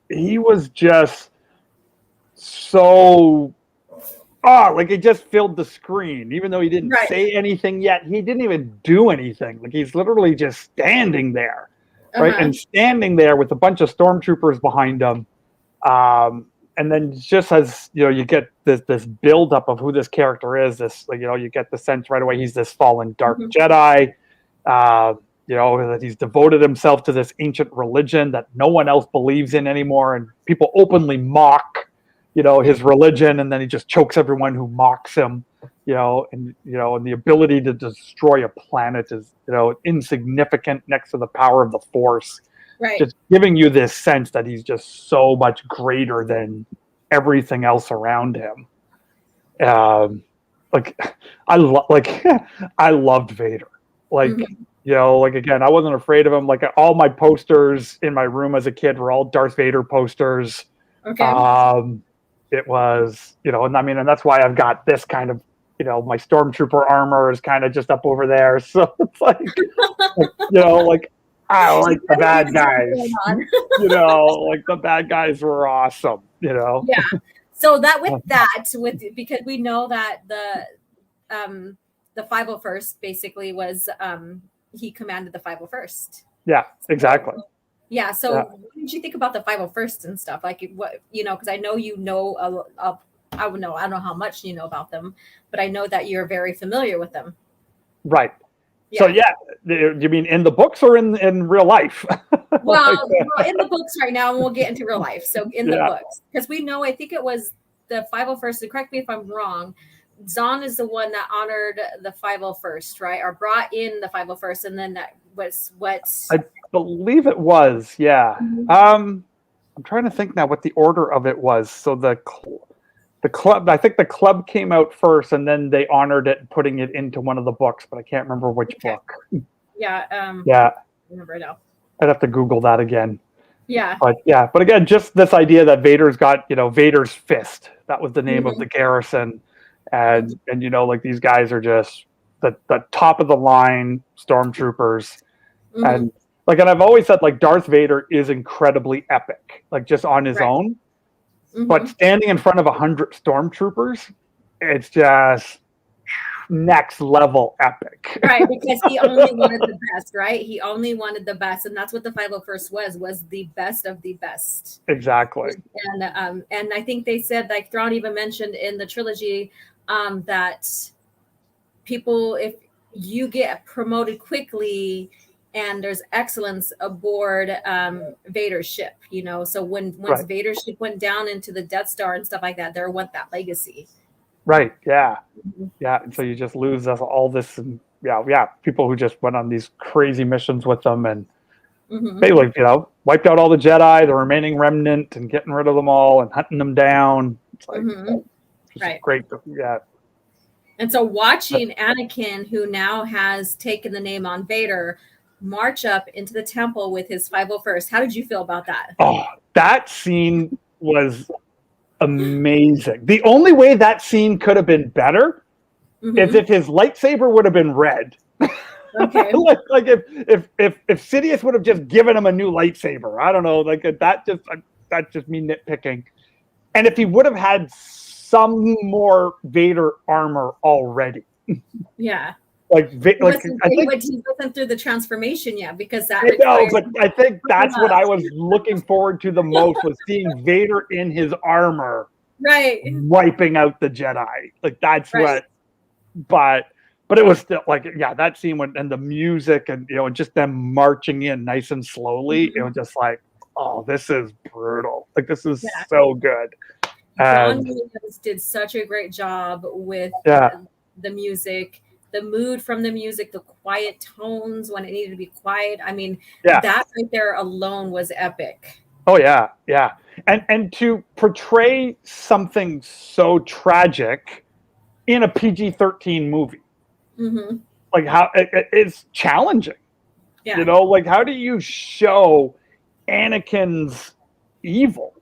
he was just so, like it just filled the screen. Even though he didn't say anything yet, he didn't even do anything. Like, he's literally just standing there, right? And standing there with a bunch of stormtroopers behind him. And then just as, you get this buildup of who this character is, you get the sense right away he's this fallen dark Jedi, that he's devoted himself to this ancient religion that no one else believes in anymore. And people openly mock, his religion, and then he just chokes everyone who mocks him, and the ability to destroy a planet is, insignificant next to the power of the Force. Right. Just giving you this sense that he's just so much greater than everything else around him. I loved Vader. Again, I wasn't afraid of him. Like, all my posters in my room as a kid were all Darth Vader posters. Okay. It was, and that's why I've got this kind of, my stormtrooper armor is kind of just up over there. So it's like I like the bad guys. The bad guys were awesome. Yeah. So because we know that the 501st basically was he commanded the 501st. Yeah, exactly. Yeah. So what did you think about the 501st and stuff? Like, what, because I know I don't know how much you know about them, but I know that you're very familiar with them. Right. So you mean in the books or in real life? Well, in the books right now, and we'll get into real life. So in the books, because we know, I think it was the 501st. And correct me if I'm wrong. Zahn is the one that honored the 501st, right? Or brought in the 501st, and then that was what I believe it was. Yeah. I'm trying to think now what the order of it was. So the club, I think the club came out first, and then they honored it, putting it into one of the books, but I can't remember which book. Yeah. I remember now. I'd have to Google that again. Yeah. But again, just this idea that Vader's got, Vader's fist. That was the name of the garrison. And these guys are just the top of the line stormtroopers. And I've always said, Darth Vader is incredibly epic, just on his own. But standing in front of 100 stormtroopers, it's just next level epic. Right, because he only wanted the best, right? He only wanted the best, and that's what the 501st was the best of the best. Exactly. And I think they said, like Thrawn even mentioned in the trilogy, that people, if you get promoted quickly and there's excellence aboard Vader's ship, you know, so once Right. Vader's ship went down into the Death Star and stuff like that, there went that legacy. Right. Yeah. Yeah. And so you just lose all this, and people who just went on these crazy missions with them, and they wiped out all the Jedi, the remaining remnant, and getting rid of them all and hunting them down. It's like right. Great. Yeah. And so watching Anakin, who now has taken the name on Vader, march up into the temple with his 501st. How did you feel about that? Oh, that scene was amazing. The only way that scene could have been better is if his lightsaber would have been red. Okay. like if Sidious would have just given him a new lightsaber. I don't know, like that's just me nitpicking. And if he would have had some more Vader armor already. Yeah. I think he wasn't through the transformation yet, because that. But I think that's what I was looking forward to the most, was seeing Vader in his armor, right, wiping out the Jedi. Like that's right. But it was still that scene and the music and just them marching in nice and slowly. It was just like, oh, this is brutal. Like this is so good. John Williams did such a great job with the music. The mood from the music, the quiet tones when it needed to be quiet. I mean, that right there alone was epic. Oh yeah, yeah. And to portray something so tragic in a PG-13 movie, like how it's challenging. Yeah. Like how do you show Anakin's evil?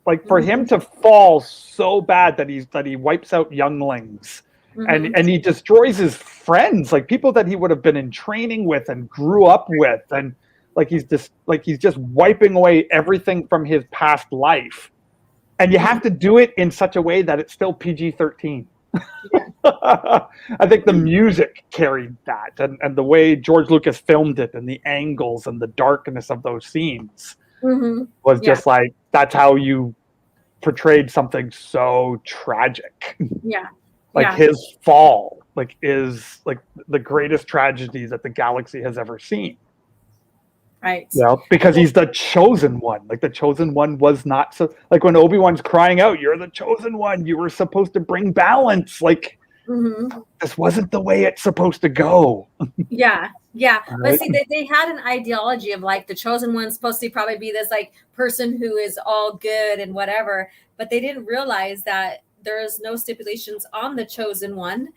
Like for him to fall so bad that he wipes out younglings. And he destroys his friends, like people that he would have been in training with and grew up with, and he's just wiping away everything from his past life. And you have to do it in such a way that it's still PG-13. I think the music carried that, and the way George Lucas filmed it, and the angles and the darkness of those scenes was just like, that's how you portrayed something so tragic. Yeah. His fall is the greatest tragedy that the galaxy has ever seen. Right. Because he's the chosen one. Like the chosen one was not so, like when Obi-Wan's crying out, "You're the chosen one. You were supposed to bring balance." Like this wasn't the way it's supposed to go. Yeah. Right? But see, they had an ideology of like the chosen one's supposed to probably be this like person who is all good and whatever, but they didn't realize that there's no stipulations on the chosen one,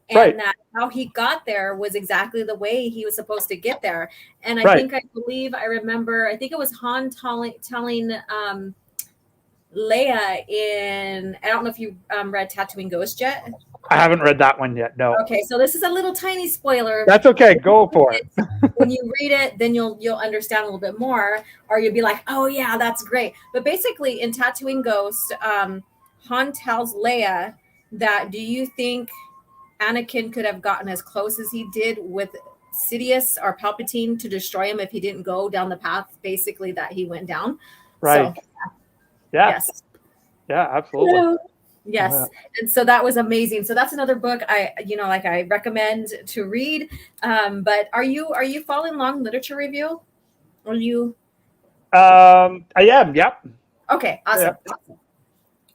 and that how he got there was exactly the way he was supposed to get there. And I think I think it was Han telling Leia in, I don't know if you read Tatooine Ghost yet. I haven't read that one yet. No. Okay, so this is a little tiny spoiler. That's okay. Go for it. When you read it, then you'll understand a little bit more, or you'll be like, "Oh yeah, that's great." But basically, in Tatooine Ghost, Han tells Leia that, do you think Anakin could have gotten as close as he did with Sidious or Palpatine to destroy him if he didn't go down the path basically that he went down? Right. So, yes. Yeah, absolutely. Yes. And so that was amazing. So that's another book I recommend to read. But are you following along literature review? Are you? I am. Yep. Okay. Awesome. Yeah.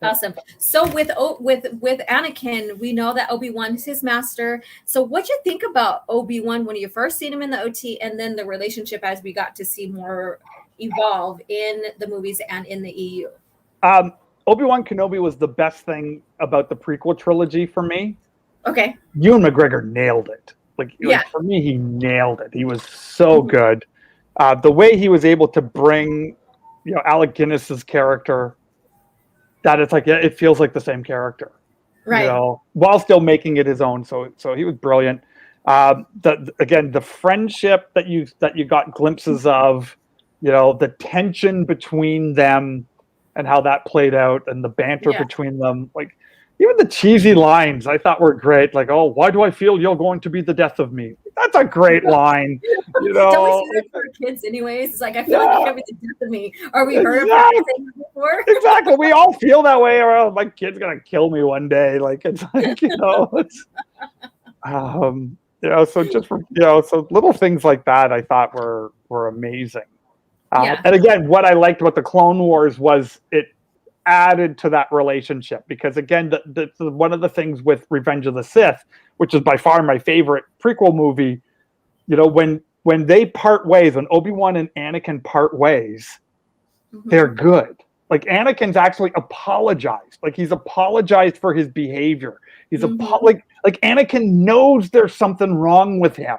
Awesome. So with Anakin, we know that Obi-Wan is his master. So what'd you think about Obi-Wan when you first seen him in the OT, and then the relationship as we got to see more evolve in the movies and in the EU? Obi-Wan Kenobi was the best thing about the prequel trilogy for me. Okay. Ewan McGregor nailed it. Like for me, he nailed it. He was so good. The way he was able to bring, Alec Guinness's character, that it's like, it feels like the same character, right? While still making it his own. So he was brilliant. The friendship that you got glimpses of, the tension between them and how that played out, and the banter between them, like even the cheesy lines I thought were great. Like, oh, why do I feel you're going to be the death of me? That's a great line. You know, don't we say that for kids anyways? It's like, I feel like you're going to be the death of me. Or we heard of that saying before. Exactly. We all feel that way. Or oh, my kid's going to kill me one day. Like, it's like, you know, it's, you know, so just for, you know, so little things like that I thought were amazing. And again, what I liked about the Clone Wars was it added to that relationship, because again, the one of the things with Revenge of the Sith, which is by far my favorite prequel movie, you know, when they part ways, when Obi-Wan and Anakin part ways, they're good. Like, Anakin's actually apologized. Like, he's apologized for his behavior. He's like Anakin knows there's something wrong with him.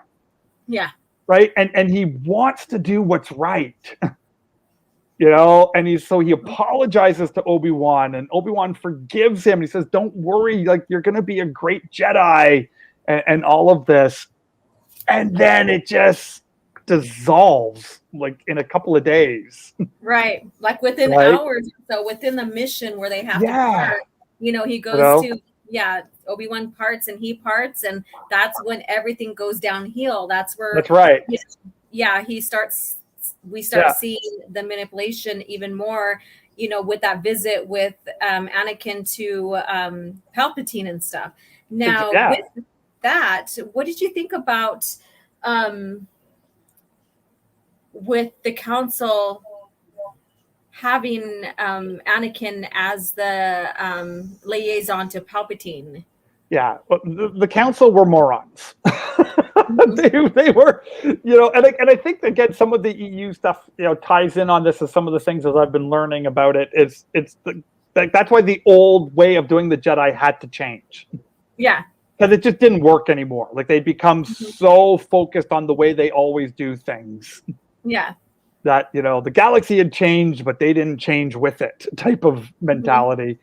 Yeah. Right. And he wants to do what's right. You know, and he apologizes to Obi-Wan, and Obi-Wan forgives him. He says, don't worry, like, you're going to be a great Jedi, and all of this. And then it just dissolves, like, in a couple of days. Right. Like within hours. So within the mission where they have to part, you know, he goes to, Obi-Wan parts and he parts, and that's when everything goes downhill. That's where. That's right. We start seeing the manipulation even more, you know, with that visit with Anakin to Palpatine and stuff. Now, with that, what did you think about with the council having Anakin as the liaison to Palpatine? Yeah, well, the council were morons. they were, you know, and I think, again, some of the EU stuff, you know, ties in on this, as some of the things that I've been learning about it is that's why the old way of doing the Jedi had to change. Yeah. Because it just didn't work anymore. Like, they become so focused on the way they always do things. Yeah. That, you know, the galaxy had changed, but they didn't change with it type of mentality.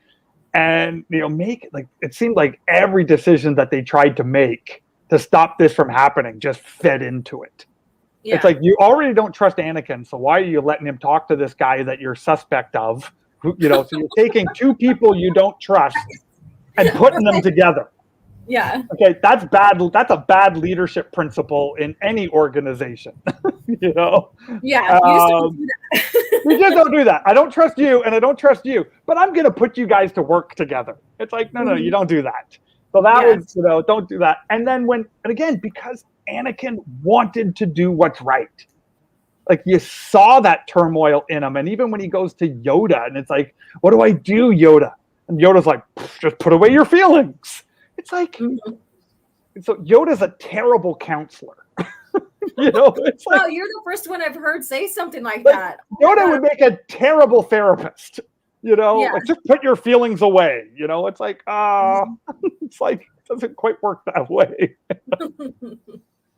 And, you know, it seemed like every decision that they tried to make to stop this from happening just fed into it. Yeah. It's like, you already don't trust Anakin, so why are you letting him talk to this guy that you're suspect of? You know, so you're taking two people you don't trust and putting them together. Yeah. Okay, that's bad. That's a bad leadership principle in any organization. You know? Yeah, you just don't do that. You just don't do that. I don't trust you, and I don't trust you, but I'm going to put you guys to work together. It's like, no, you don't do that. So that was, you know, don't do that. And then because Anakin wanted to do what's right. Like, you saw that turmoil in him. And even when he goes to Yoda, and it's like, what do I do, Yoda? And Yoda's like, just put away your feelings. It's like, so Yoda's a terrible counselor. You know, it's like, you're the first one I've heard say something like that. Yoda would make a terrible therapist. You know, like, just put your feelings away. You know, it's like, it's like, it doesn't quite work that way.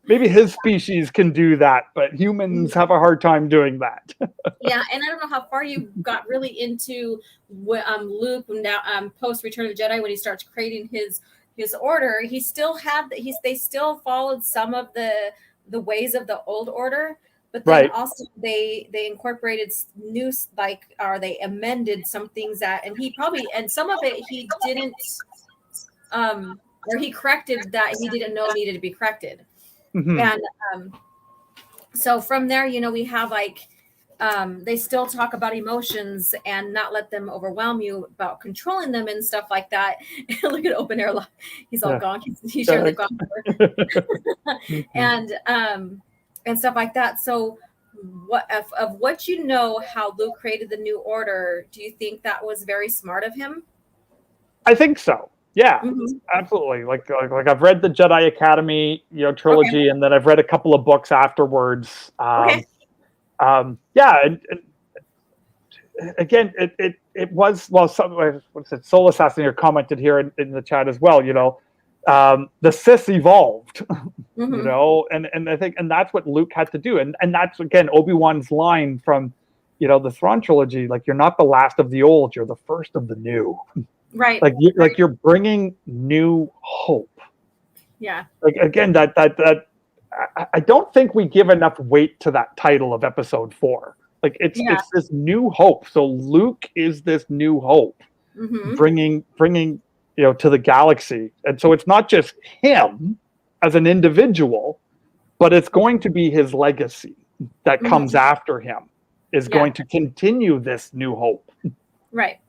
Maybe his species can do that, but humans have a hard time doing that. Yeah, and I don't know how far you got really into Luke now, post Return of the Jedi, when he starts creating his order. He still had they still followed some of the ways of the old order, but then also they incorporated new, or they amended some things and some of it he didn't, or he corrected that he didn't know needed to be corrected. And so from there, you know, we have they still talk about emotions and not let them overwhelm you, about controlling them and stuff like that. Look at Open Air. He's all gone. He's sharing the gone. And stuff like that. So what you know, how Luke created the new order, do you think that was very smart of him? I think so. Yeah, absolutely. Like I've read the Jedi Academy, you know, trilogy, and then I've read a couple of books afterwards. And again, it was, well, Soul Assassinator commented here in the chat as well. You know, the Sith evolved. You know, and I think, and that's what Luke had to do, and that's, again, Obi-Wan's line from, you know, the Thrawn trilogy. Like, you're not the last of the old; you're the first of the new. Right. Like you're bringing new hope. Yeah. Like, again, that I don't think we give enough weight to that title of Episode 4. Like, it's this new hope. So Luke is this new hope, bringing, you to the galaxy. And so it's not just him as an individual, but it's going to be his legacy that comes after him is going to continue this new hope. Right.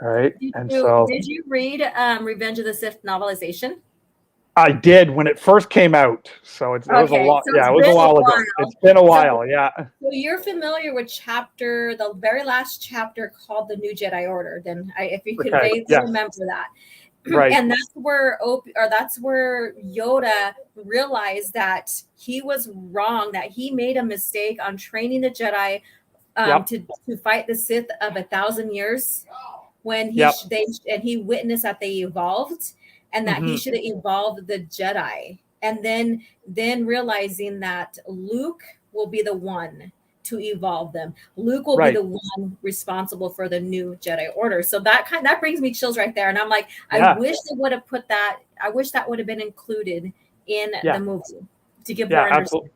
All right. Did you read Revenge of the Sith novelization? I did when it first came out. So it was a lot. So it was a while ago. It's been a while. So you're familiar with the very last chapter called The New Jedi Order. Then if you can remember that. Right. And that's where Yoda realized that he was wrong, that he made a mistake on training the Jedi to fight the Sith of 1,000 years when he witnessed that they evolved and that he should have evolved the Jedi. And then realizing that Luke will be the one to evolve them. Luke will be the one responsible for the new Jedi Order. So that brings me chills right there. And I'm like, I wish they would have put that. I wish that would have been included in the movie to give more understanding.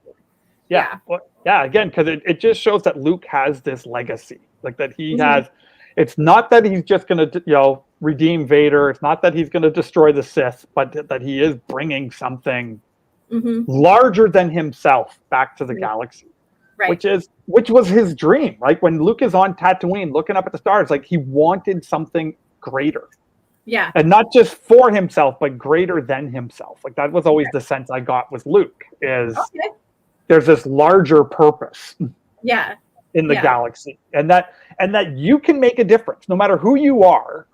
Again, because it just shows that Luke has this legacy, like that he has. It's not that he's just going to redeem Vader. It's not that he's going to destroy the Sith, but that he is bringing something larger than himself back to the galaxy. Right. Which was his dream. Like when Luke is on Tatooine looking up at the stars, like he wanted something greater. Yeah. And not just for himself, but greater than himself. Like that was always the sense I got with Luke is there's this larger purpose. Yeah. In the galaxy. And that you can make a difference no matter who you are.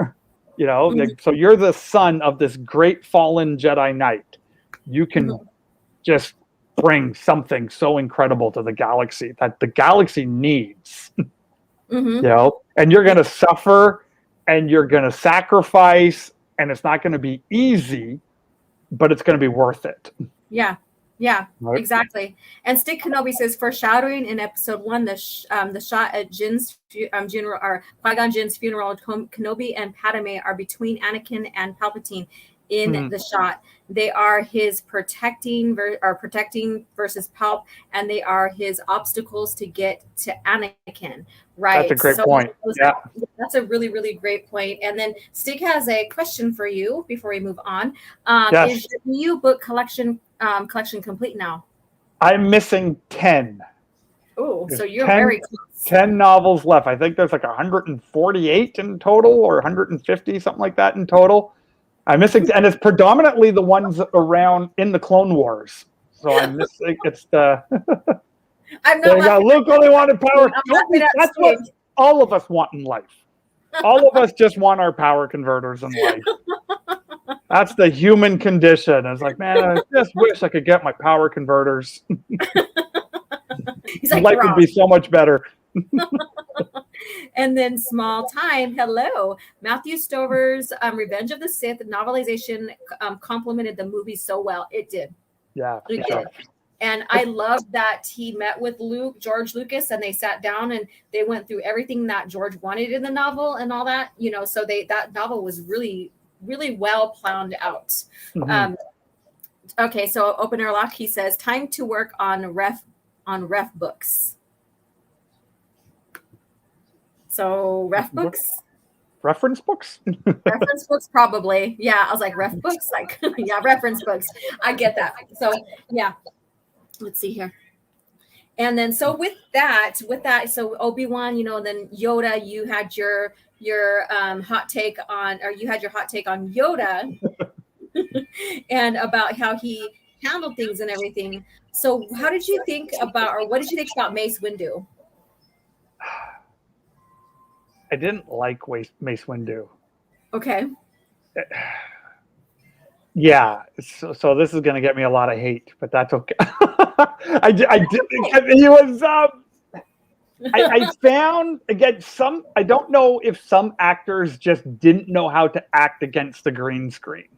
So you're the son of this great fallen Jedi Knight. You can just bring something so incredible to the galaxy that the galaxy needs. And you're going to suffer and you're going to sacrifice and it's not going to be easy, but it's going to be worth it. Yeah, exactly. And Stick Kenobi says, foreshadowing in episode 1, the shot at Jin's funeral, or Qui-Gon Jinn's funeral, Kenobi and Padme are between Anakin and Palpatine in the shot. They are his protecting versus Palp, and they are his obstacles to get to Anakin. Right. That's a great point. That's a really, really great point. And then Stick has a question for you before we move on. Is the new book collection complete now? I'm missing 10. Oh, so you're very close. 10 novels left. I think there's like 148 in total or 150, something like that in total. I'm missing, and it's predominantly the ones around in the Clone Wars. So I'm missing. It's the. I'm not. Luke only wanted power. That's what all of us want in life. All of us just want our power converters in life. That's the human condition. It's like, man, I just wish I could get my power converters. He's like, life would be so much better. And then Small Time, hello. Matthew Stover's Revenge of the Sith novelization complemented the movie so well. It did. Yeah. It did. And I love that he met with George Lucas, and they sat down and they went through everything that George wanted in the novel and all that. So that novel was really, really well planned out. Okay, so Open Airlock, he says, time to work on ref books. So ref books? Reference books? Reference books, probably. Yeah, I was like, ref books? Like, yeah, reference books. I get that. So, yeah. Let's see here. And then, so with that, so Obi-Wan, then Yoda, you had your hot take on Yoda and about how he handled things and everything. So how did you think about, or what did you think about Mace Windu? I didn't like Mace Windu. Okay. Yeah, so this is going to get me a lot of hate, but that's okay. I found, again, I don't know if some actors just didn't know how to act against the green screen.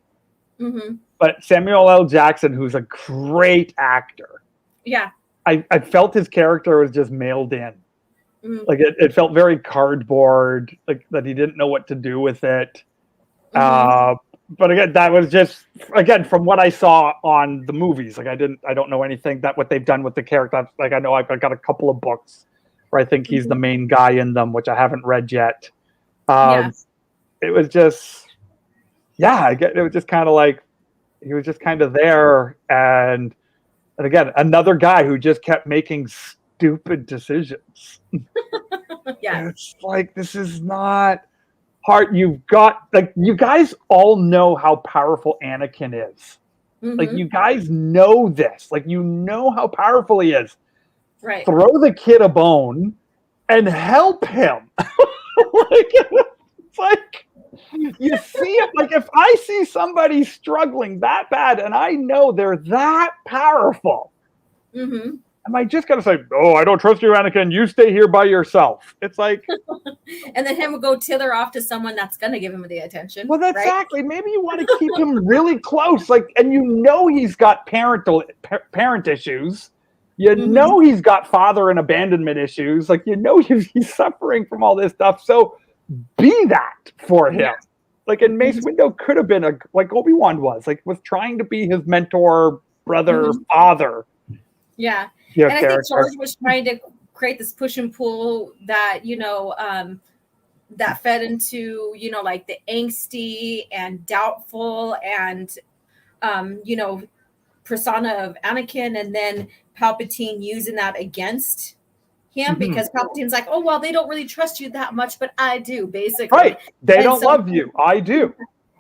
But Samuel L. Jackson, who's a great actor. Yeah. I felt his character was just mailed in. Like it felt very cardboard, like that he didn't know what to do with it. But again, that was just, again, from what I saw on the movies. Like I don't know anything that what they've done with the character. Like I know I've got a couple of books where I think he's the main guy in them, which I haven't read yet. It was just, yeah, it was just kind of like he was just kind of there, and again, another guy who just kept making stupid decisions. Yeah. It's like, this is not hard. You've got, like, you guys all know how powerful Anakin is. Like, you guys know this. Like, you know how powerful he is. Right. Throw the kid a bone and help him. It's like, you see it. Like, if I see somebody struggling that bad and I know they're that powerful, am I just going to say, oh, I don't trust you, Anakin. You stay here by yourself. It's like. And then him will go tither off to someone that's going to give him the attention. Well, that's exactly. Maybe you want to keep him really close. Like, and you know he's got parent issues. You know he's got father and abandonment issues. Like, you know he's suffering from all this stuff. So be that for him. Yeah. Like, and Mace Windu could have been like Obi-Wan was trying to be his mentor, brother, father. Yeah. And I think George was trying to create this push and pull that, that fed into, like the angsty and doubtful and, persona of Anakin, and then Palpatine using that against him because Palpatine's like, oh, well, they don't really trust you that much, but I do, basically. Right. They don't love you. I do.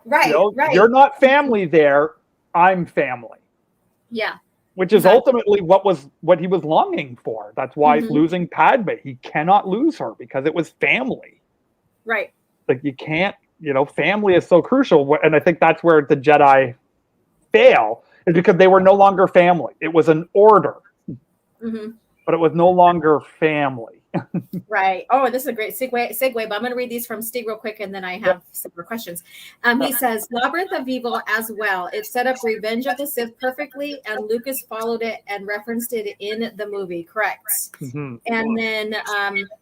Right. Right. You're not family there. I'm family. Yeah. Which is ultimately what he was longing for. That's why losing Padme, he cannot lose her because it was family. Right. Like, you can't, family is so crucial. And I think that's where the Jedi fail, is because they were no longer family. It was an order, but it was no longer family. Right. Oh, this is a great segue, but I'm going to read these from Stig real quick, and then I have some more questions. He says, Labyrinth of Evil as well. It set up Revenge of the Sith perfectly, and Lucas followed it and referenced it in the movie. Correct. And then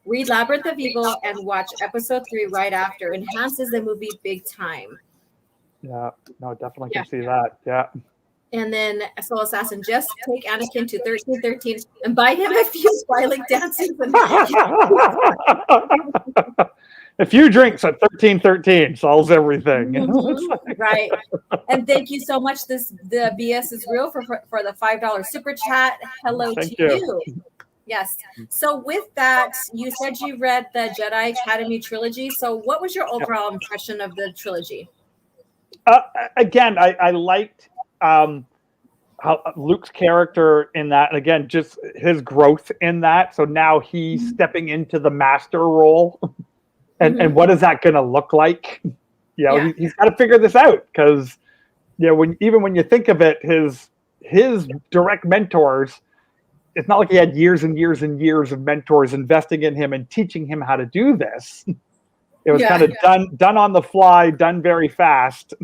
read Labyrinth of Evil and watch episode 3 right after. Enhances the movie big time. Yeah. No, definitely can see that. Yeah. And then Soul Assassin, just take Anakin to 1313 and buy him a few Twilight dances. A few drinks at 1313 solves everything. Right. And thank you so much. The BS is real for the $5 super chat. Hello to you. Yes. So with that, you said you read the Jedi Academy trilogy. So what was your overall impression of the trilogy? Again, I liked how Luke's character in that, and again, just his growth in that. So now he's stepping into the master role, and what is that going to look like? He's got to figure this out, because when you think of it, his direct mentors, it's not like he had years and years and years of mentors investing in him and teaching him how to do this. It was kind of done on the fly, done very fast.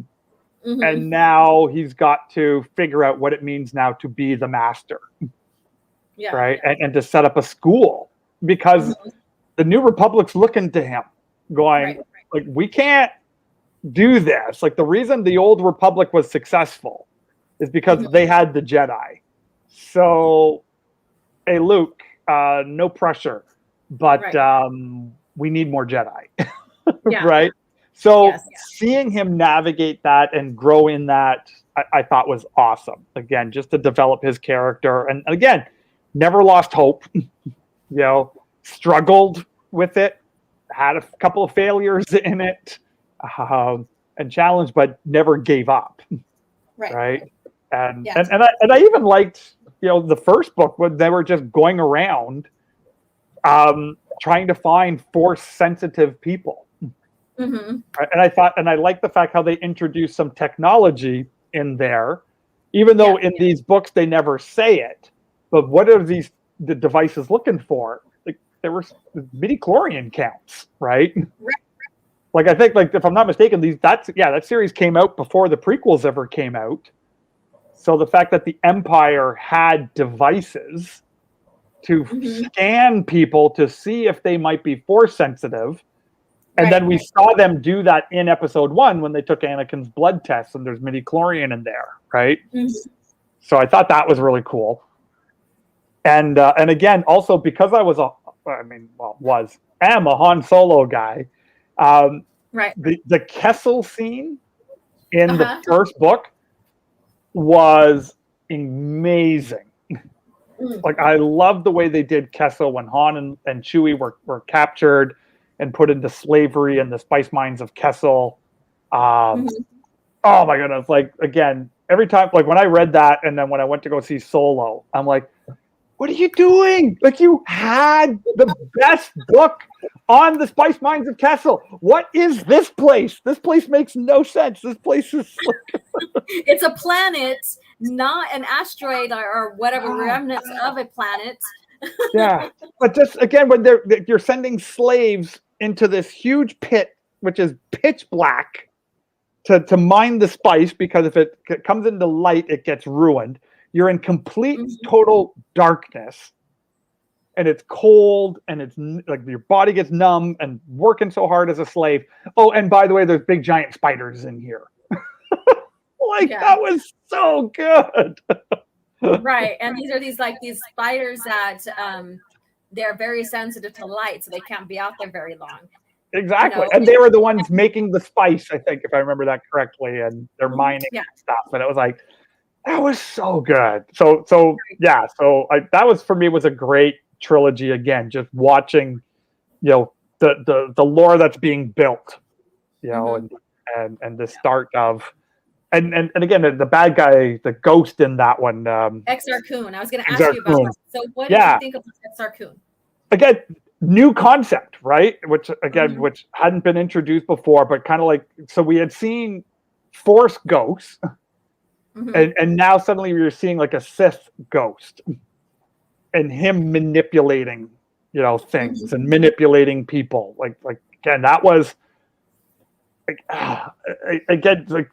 And now he's got to figure out what it means now to be the master, right? And to set up a school, because the New Republic's looking to him, going, like, we can't do this. Like, the reason the Old Republic was successful is because they had the Jedi. So, hey, Luke, no pressure, but we need more Jedi, right? So seeing him navigate that and grow in that, I thought was awesome. Again, just to develop his character. And again, never lost hope, struggled with it, had a couple of failures in it, and challenged, but never gave up. Right. And I even liked, the first book when they were just going around trying to find Force-sensitive people. And I like the fact how they introduced some technology in there, even though in these books they never say it. But what are the devices looking for? Like, there were midi-chlorian counts, right? Like, I think, like, if I'm not mistaken, that series came out before the prequels ever came out. So the fact that the Empire had devices to scan people to see if they might be Force sensitive. And then we saw them do that in episode 1 when they took Anakin's blood tests, and there's midi-chlorian in there, right? So I thought that was really cool. And again, also because I am a Han Solo guy. The Kessel scene in the first book was amazing. Like, I love the way they did Kessel when Han and Chewie were captured and put into slavery in the spice mines of Kessel. Oh my goodness. Like, again, every time, like when I read that and then when I went to go see Solo, I'm like, what are you doing? Like, you had the best book on the spice mines of Kessel. What is this place? This place makes no sense. This place is it's a planet, not an asteroid or whatever remnants of a planet. Yeah, but just again, when you're sending slaves into this huge pit, which is pitch black, to mine the spice, because if it comes into light, it gets ruined. You're in complete, total darkness, and it's cold, and it's like your body gets numb, and working so hard as a slave. Oh, and by the way, there's big giant spiders in here. That was so good. Right, and these are these spiders that they're very sensitive to light, so they can't be out there very long. Exactly, and they were the ones making the spice, I think, if I remember that correctly, and they're mining and stuff. And it was like, that was so good. So that was, for me, was a great trilogy. Again, just watching, the lore that's being built, and the start of. And again, the bad guy, the ghost in that one. Exar Kun. I was going to ask you about that. So what did you think of Exar Kun? Again, new concept, right? Which hadn't been introduced before, but kind of like, so we had seen Force ghosts, and now suddenly you're seeing like a Sith ghost, and him manipulating, things and manipulating people. Like again, that was again like.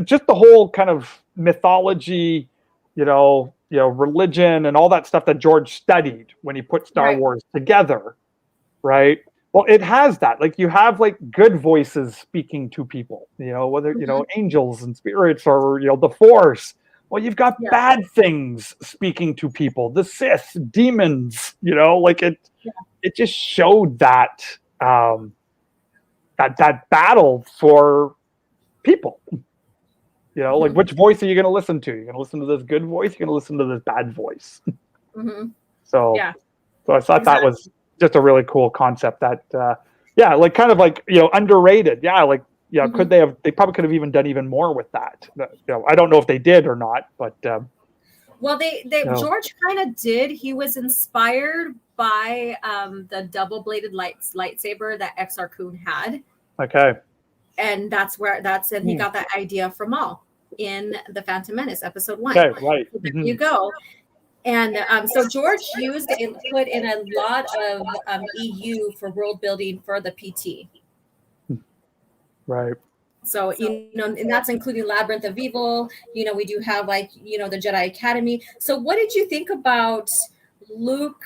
Just the whole kind of mythology, religion and all that stuff that George studied when he put Star Wars together, right? Well, it has that. Like, you have like good voices speaking to people, whether angels and spirits or the Force. Well, you've got bad things speaking to people, the Sith, demons. It just showed that that battle for people, like, which voice are you going to listen to? You're going to listen to this good voice, you're going to listen to this bad voice. So I thought that was just a really cool concept that like kind of like underrated. Could they probably could have even done even more with that. I don't know if they did or not, but well, George kind of did. He was inspired by the double-bladed lightsaber that Exar Kun had. Okay. And he got that idea from Maul in The Phantom Menace, episode 1. Okay, right. So there you go. And so George put in a lot of EU for world building for the PT. Right. So, and that's including Labyrinth of Evil. We do have the Jedi Academy. So what did you think about Luke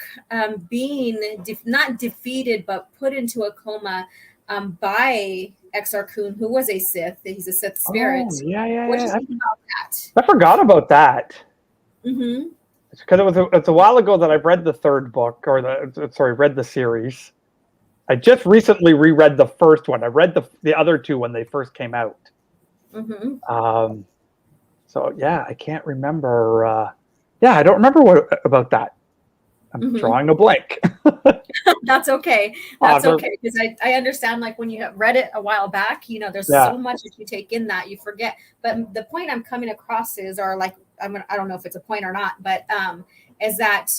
being not defeated, but put into a coma by Exar Kun, who was a Sith? He's a Sith spirit. Oh, yeah. What do you think about that? I forgot about that. Because it's a while ago that I've read the third book, read the series. I just recently reread the first one. I read the other two when they first came out. So I can't remember. I don't remember about that. I'm drawing a blank. That's okay. That's okay, because I understand, like, when you have read it a while back, there's so much that you take in that you forget. But the point I'm coming across is, or like, I don't know if it's a point or not, but is that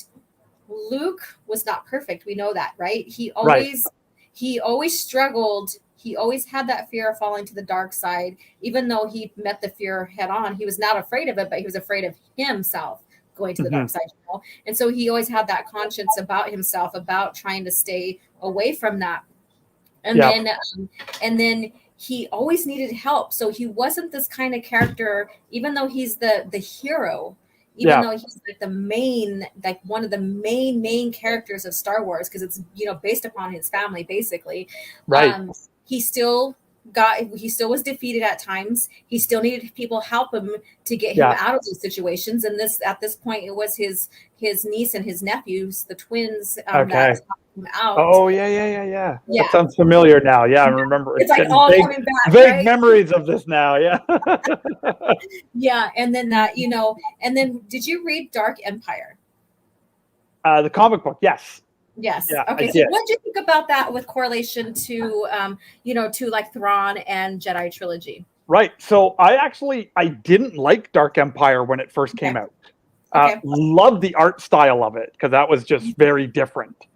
Luke was not perfect. We know that, right? He always struggled. He always had that fear of falling to the dark side. Even though he met the fear head on, he was not afraid of it, but he was afraid of himself going to the dark side, and so he always had that conscience about himself, about trying to stay away from that. And then he always needed help. So he wasn't this kind of character, even though he's the hero, though he's like the main, like one of the main characters of Star Wars, because it's based upon his family basically. Right. He still he still was defeated at times. He still needed people help him to get him out of these situations. And at this point, it was his niece and his nephews, the twins, that helped him out. Oh yeah. That sounds familiar now. Yeah, I remember. It's like all coming back. Vague memories of this now. Yeah. Yeah, and then and then did you read Dark Empire? The comic book, yes. Yes. Yeah, okay. So what do you think about that with correlation to, to like Thrawn and Jedi Trilogy? Right. So I didn't like Dark Empire when it first came out. Loved the art style of it because that was just very different.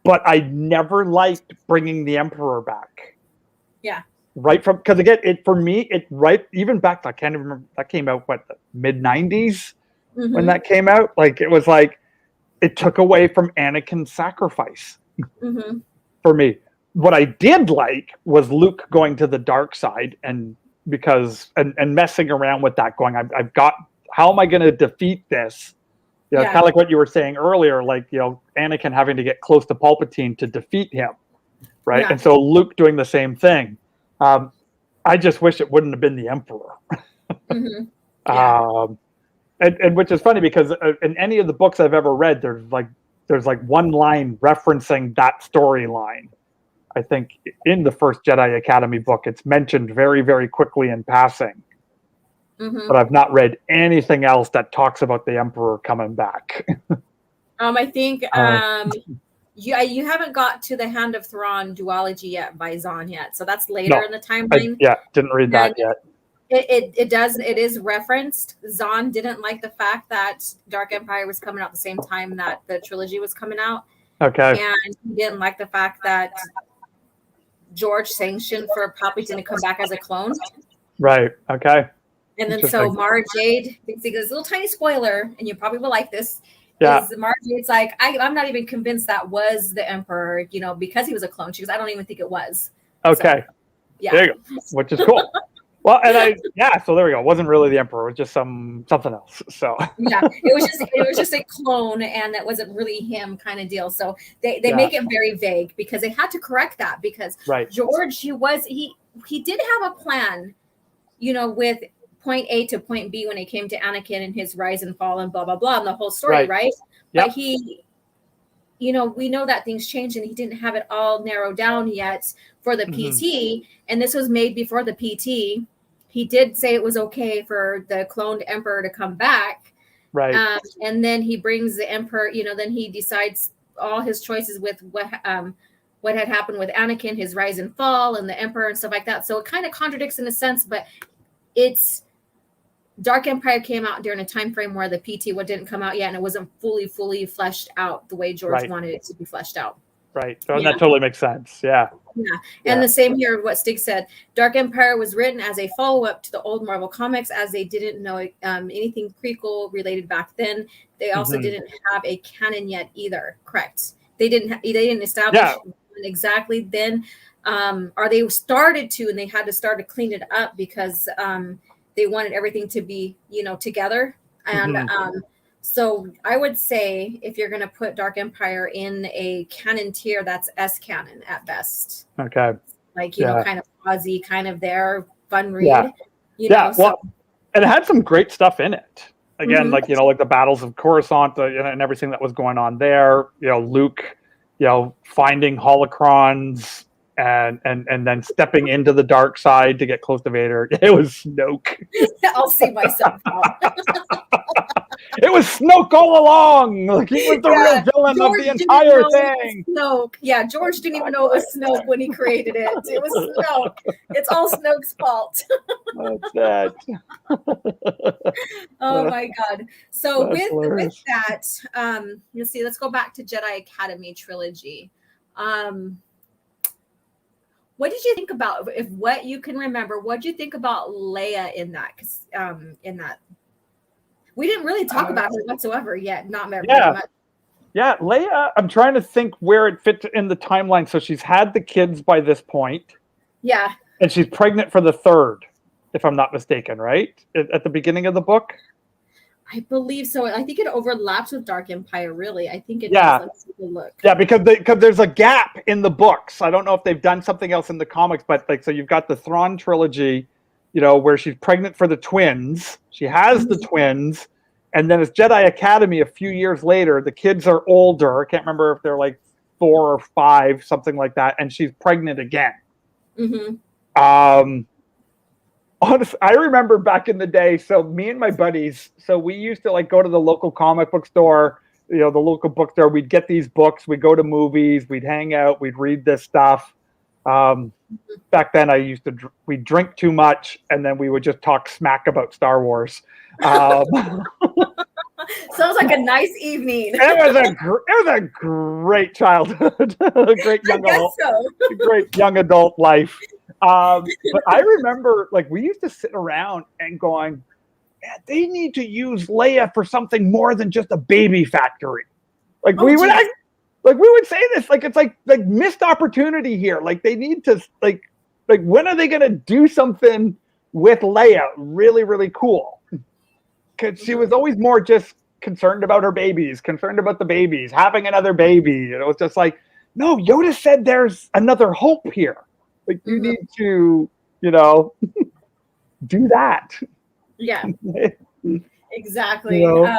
But I never liked bringing the Emperor back. Yeah. Right from because again, even back I can't even remember that came out the mid '90s when that came out. Like it was like. It took away from Anakin's sacrifice for me. What I did like was Luke going to the dark side and messing around with that, going, I've got, how am I going to defeat this? Kind of like what you were saying earlier, like, Anakin having to get close to Palpatine to defeat him. Right. Yeah. And so Luke doing the same thing. I just wish it wouldn't have been the Emperor. And which is funny because in any of the books I've ever read, there's like one line referencing that storyline. I think in the first Jedi Academy book, it's mentioned very, very quickly in passing. But I've not read anything else that talks about the Emperor coming back. I think you haven't got to the Hand of Thrawn duology yet by Zahn yet, so that's later in the timeline. Didn't read that yet. It is referenced. Zahn didn't like the fact that Dark Empire was coming out the same time that the trilogy was coming out. Okay. And he didn't like the fact that George sanctioned for Palpatine to come back as a clone. Right. Okay. And then so Mara Jade thinks there's a little tiny spoiler, and you probably will like this. Yeah. Mara Jade's like, I'm not even convinced that was the Emperor, because he was a clone. She goes, I don't even think it was. Okay. So, yeah. There you go. Which is cool. Well, and so there we go. It wasn't really the Emperor. It was just something else. So it was just a clone, and that wasn't really him kind of deal. So they make it very vague because they had to correct that because George, he did have a plan, with point A to point B when it came to Anakin and his rise and fall and blah blah blah and the whole story, right? Yep. But he, we know that things changed and he didn't have it all narrowed down yet for the PT, and this was made before the PT. He did say it was okay for the cloned Emperor to come back. Right. And then he brings the Emperor, then he decides all his choices with what had happened with Anakin, his rise and fall, and the Emperor and stuff like that. So it kind of contradicts in a sense, but it's Dark Empire came out during a time frame where the PT didn't come out yet, and it wasn't fully fleshed out the way George wanted it to be fleshed out. Right. So that totally makes sense. Yeah. Yeah. And the same here with what Stig said. Dark Empire was written as a follow-up to the old Marvel comics, as they didn't know anything prequel related back then. They also didn't have a canon yet either. Correct. They didn't establish exactly then. Or they started to, and they had to start to clean it up because they wanted everything to be, together. And so I would say if you're going to put Dark Empire in a canon tier, that's S canon at best. Okay. Like, kind of fuzzy, kind of there, fun read. Well, and it had some great stuff in it. Again, like the battles of Coruscant and everything that was going on there. Luke, finding holocrons and then stepping into the dark side to get close to Vader. It was Snoke. I'll see myself out. It was Snoke all along. Like he was the real villain of the entire thing. Snoke. Yeah, George didn't even know it was Snoke when he created it. It was Snoke. It's all Snoke's fault. That's that. Oh my God. So with that, you'll see. Let's go back to Jedi Academy trilogy. What did you think about, if what you can remember, what did you think about Leia in that? Because in that, we didn't really talk about her whatsoever yet. Not very much. Yeah, Leia, I'm trying to think where it fits in the timeline. So she's had the kids by this point. Yeah. And she's pregnant for the third, if I'm not mistaken, right? At the beginning of the book? I believe so. I think it overlaps with Dark Empire, really. I think it Yeah. does. Let's take a look. Yeah, because there's a gap in the books. I don't know if they've done something else in the comics, but like, so you've got the Thrawn trilogy, you know, where she's pregnant for the twins. She has the twins, and then it's Jedi Academy a few years later. The kids are older. I can't remember if they're like 4 or 5, something like that, and she's pregnant again. Honestly, I remember back in the day, so me and my buddies, so we used to like go to the local comic book store, you know, the local bookstore. We'd get these books, we'd go to movies, we'd hang out, we'd read this stuff. Back then we'd drink too much, and then we would just talk smack about Star Wars. Sounds like a nice evening. It was a great childhood, a great young adult life. But I remember, like, we used to sit around and going, man, they need to use Leia for something more than just a baby factory. Like, we would say this, like, it's like missed opportunity here. Like, they need to, like when are they going to do something with Leia really, really cool? Because she was always more just concerned about her babies, concerned about the babies, having another baby. And it was just like, no, Yoda said there's another hope here. Like, you need to, you know, do that. Yeah, exactly. You know?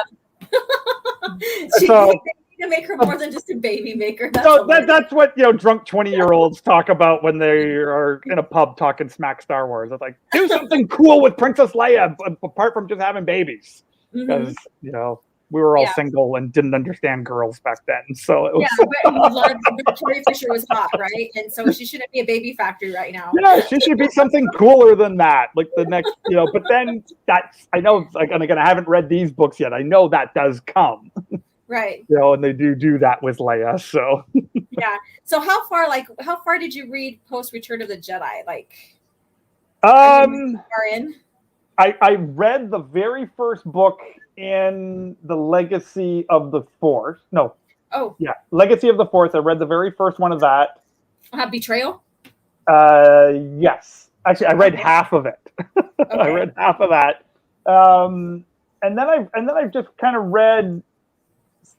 They need to make her more than just a baby maker. That's what, you know, drunk 20-year-olds talk about when they are in a pub talking smack Star Wars. It's like, do something cool with Princess Leia, apart from just having babies. Because, you know, we were all single and didn't understand girls back then. So it was Carrie Fisher was hot, right? And so she shouldn't be a baby factory right now. Yeah, she should be something cooler than that. Like the next, you know, but then I know, like, and again, I haven't read these books yet. I know that does come. Right. You know, and they do that with Leia. So yeah. So how far did you read post Return of the Jedi? Like, far in? I read the very first book in the Legacy of the Force. No. Oh. Yeah, Legacy of the Force. I read the very first one of that. Betrayal? Yes. Actually, I read half of it. Okay. I read half of that. And then I've just kind of read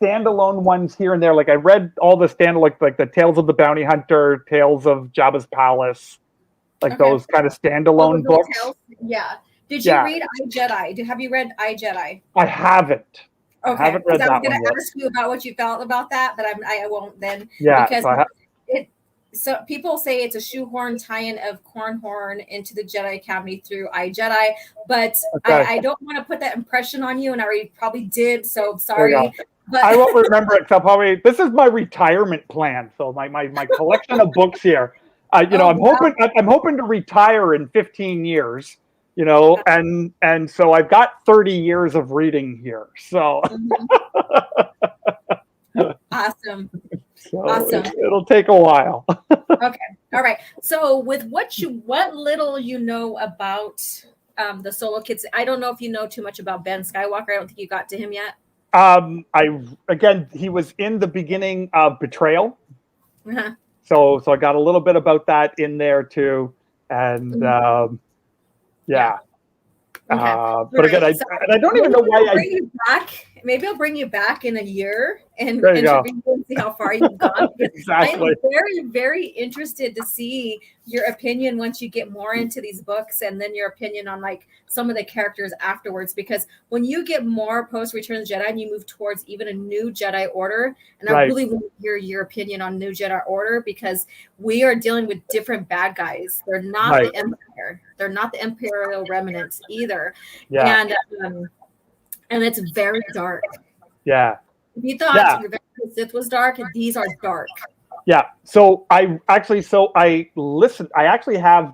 standalone ones here and there. Like, I read all the standalone, like the Tales of the Bounty Hunter, Tales of Jabba's Palace, like those kind of standalone books. Yeah. Did you read iJedi? Have you read iJedi? I haven't. Okay. I haven't read that one. I'm going to ask you about what you felt about that, but I won't then. Yeah. Because so people say it's a shoehorn tie-in of Cornhorn into the Jedi Academy through iJedi, but I don't want to put that impression on you, and I already probably did. So sorry. But I won't remember it. So probably this is my retirement plan. So my collection of books here. I'm hoping to retire in 15 years. You know, and so I've got 30 years of reading here. So awesome. Awesome. It'll take a while. Okay. All right. So with what little you know about the solo kids, I don't know if you know too much about Ben Skywalker. I don't think you got to him yet. He was in the beginning of Betrayal. So I got a little bit about that in there too. And yeah. Okay. But again, I don't even know why maybe I'll bring you back in a year and interview you and see how far you've gone. Exactly. I'm very, very interested to see your opinion once you get more into these books, and then your opinion on like some of the characters afterwards. Because when you get more post Return of the Jedi and you move towards even a new Jedi Order, and I really want to hear your opinion on New Jedi Order, because we are dealing with different bad guys. They're not the Empire. They're not the Imperial remnants either. Yeah. And it's very dark. Yeah. If you thought Sith was dark, these are dark. Yeah. So I actually have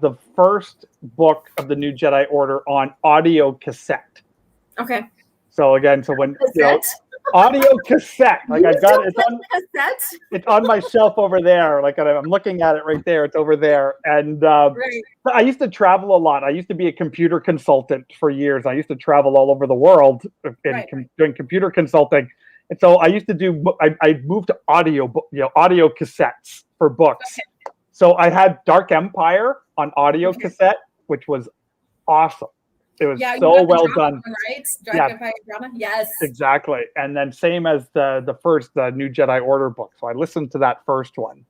the first book of the New Jedi Order on audio cassette. Okay. So again, audio cassette. Like I've got it's on my shelf over there. Like I'm looking at it right there. It's over there. And I used to travel a lot. I used to be a computer consultant for years. I used to travel all over the world doing computer consulting. And so I used to I moved to audio cassettes for books. Okay. So I had Dark Empire on audio cassette, which was awesome. It was Yeah, you so got the well drama done. one, right? Yeah. Empire drama. Yes. Exactly. And then same as the New Jedi Order book. So I listened to that first one.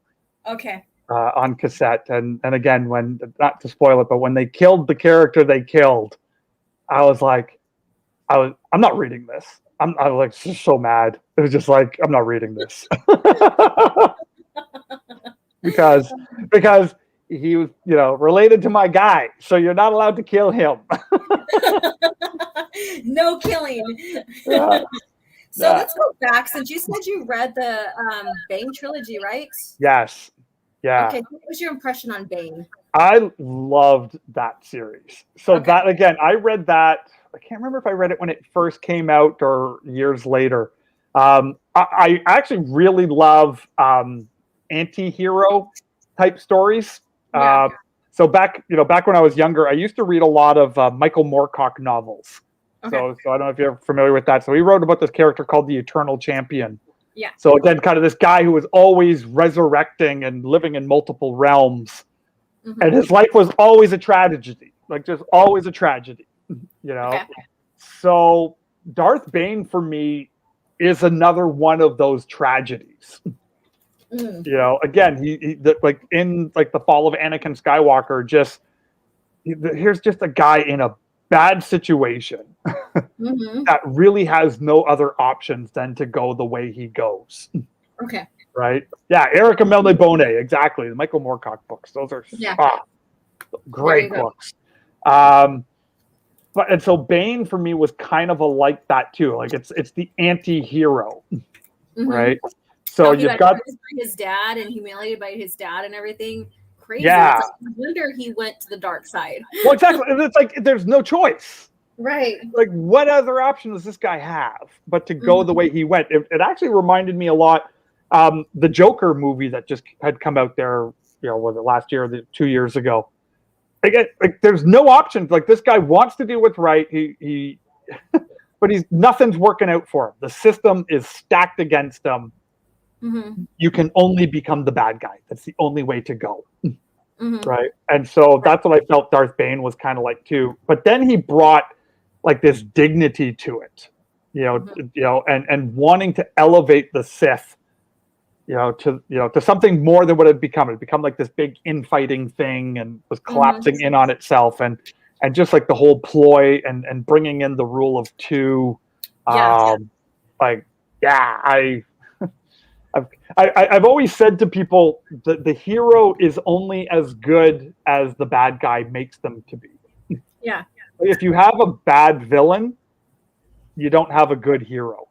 Okay. On cassette. And again, when, not to spoil it, but when they killed the character they killed, I was like, I'm not reading this. I was like so mad. It was just like, I'm not reading this. because he was, related to my guy. So you're not allowed to kill him. No killing. Yeah. So let's go back. Since you said you read the Bane trilogy, right? Yes. Yeah. Okay. What was your impression on Bane? I loved that series. So that, again, I read that. I can't remember if I read it when it first came out or years later. I actually really love anti-hero type stories. Yeah. So back when I was younger, I used to read a lot of Michael Moorcock novels. Okay. So I don't know if you're familiar with that. So he wrote about this character called the Eternal Champion. Yeah. So again, kind of this guy who was always resurrecting and living in multiple realms. Mm-hmm. And his life was always a tragedy, like just always a tragedy, Okay. So Darth Bane for me is another one of those tragedies. Again, he like in like the fall of Anakin Skywalker, here's just a guy in a bad situation mm-hmm. that really has no other options than to go the way he goes. Okay. Right? Yeah, Erica Melne Bone, exactly. The Michael Moorcock books. Those are great books. And so Bane for me was kind of like that too. Like it's the anti-hero. Mm-hmm. Right? So you've got his dad and humiliated by his dad and everything. Crazy. Yeah. It's like, no wonder he went to the dark side. Well, exactly. It's like there's no choice. Right. Like what other option does this guy have but to go mm-hmm. the way he went? It actually reminded me a lot. The Joker movie that just had come out there, was it last year or 2 years ago? Again, like there's no option. Like this guy wants to do what's right. He but nothing's working out for him. The system is stacked against him. Mm-hmm. You can only become the bad guy. That's the only way to go. Mm-hmm. Right. And so that's what I felt Darth Bane was kind of like too. But then he brought like this dignity to it, mm-hmm. And wanting to elevate the Sith, to something more than what it had become. It had become like this big infighting thing and was collapsing mm-hmm. in on itself. And just like the whole ploy and bringing in the rule of two. I've always said to people that the hero is only as good as the bad guy makes them to be. Yeah. If you have a bad villain, you don't have a good hero.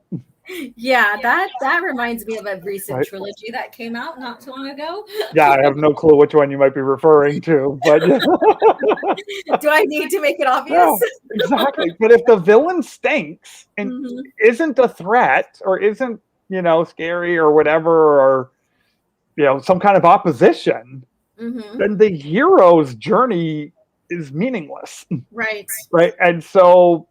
Yeah, that reminds me of a recent trilogy that came out not too long ago. Yeah, I have no clue which one you might be referring to, but do I need to make it obvious? No, exactly. But if the villain stinks and mm-hmm. isn't a threat or isn't scary or whatever, or some kind of opposition, mm-hmm. then the hero's journey is meaningless. Right. And so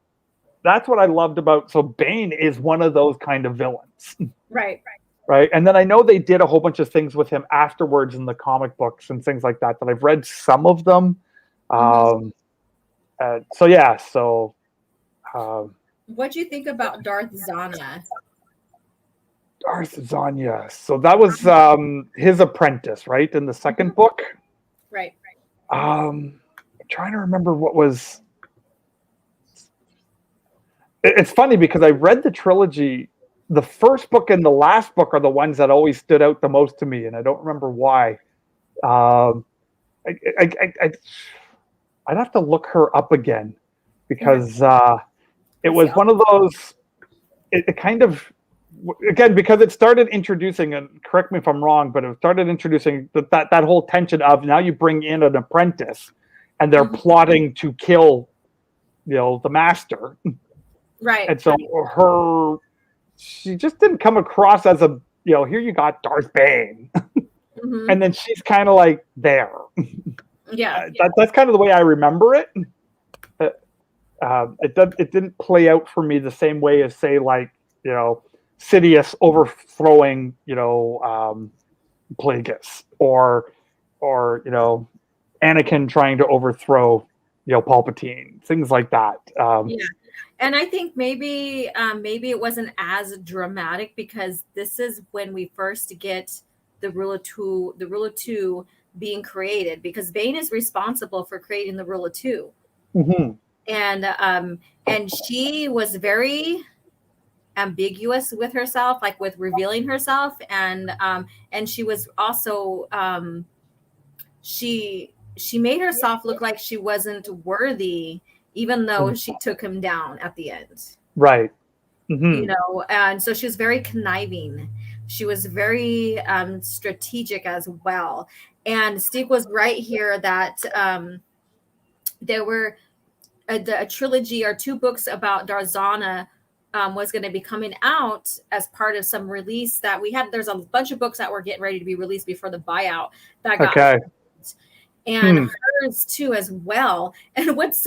that's what I loved about. So Bane is one of those kind of villains. Right. And then I know they did a whole bunch of things with him afterwards in the comic books and things like that. But I've read some of them. Mm-hmm. What do you think about Darth Zannah? Darth Zannah. So that was his apprentice, right? In the second book. Right. I'm trying to remember what was. It's funny because I read the trilogy. The first book and the last book are the ones that always stood out the most to me, and I don't remember why. I'd have to look her up again because it was one of those. It kind of. Again, because it started introducing, and correct me if I'm wrong, but it started introducing that whole tension of now you bring in an apprentice and they're mm-hmm. plotting to kill, the master. Right. And so she just didn't come across as a, here you got Darth Bane. Mm-hmm. And then she's kind of like there. Yeah. That's kind of the way I remember it. It didn't play out for me the same way as, say, like, Sidious overthrowing, Plagueis, or Anakin trying to overthrow, Palpatine, things like that. Yeah. And I think maybe it wasn't as dramatic because this is when we first get the rule of two being created, because Bane is responsible for creating the rule of two. Mm-hmm. And she was very ambiguous with herself, like with revealing herself, and she was also she made herself look like she wasn't worthy, even though she took him down at the end. Right. Mm-hmm. And so she was very conniving. She was very strategic as well. And Steve was right here that there were a trilogy or 2 books about Darth Zannah was going to be coming out as part of some release that we had. There's a bunch of books that were getting ready to be released before the buyout that got and hers too as well. And what's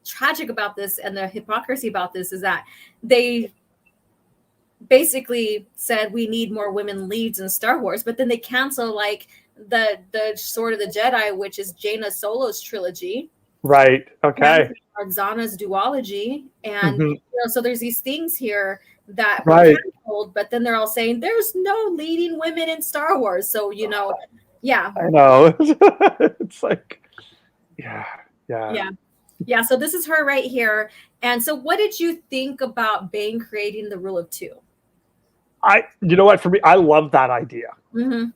tragic about this and the hypocrisy about this is that they basically said we need more women leads in Star Wars, but then they cancel like the Sword of the Jedi, which is Jaina Solo's trilogy. Right. Okay. Zannah's duology. And so there's these things here that were canceled, but then they're all saying there's no leading women in Star Wars. So, yeah. I know. It's like, yeah. So this is her right here. And so what did you think about Bane creating the rule of two? You know what, for me, I love that idea. Mm-hmm.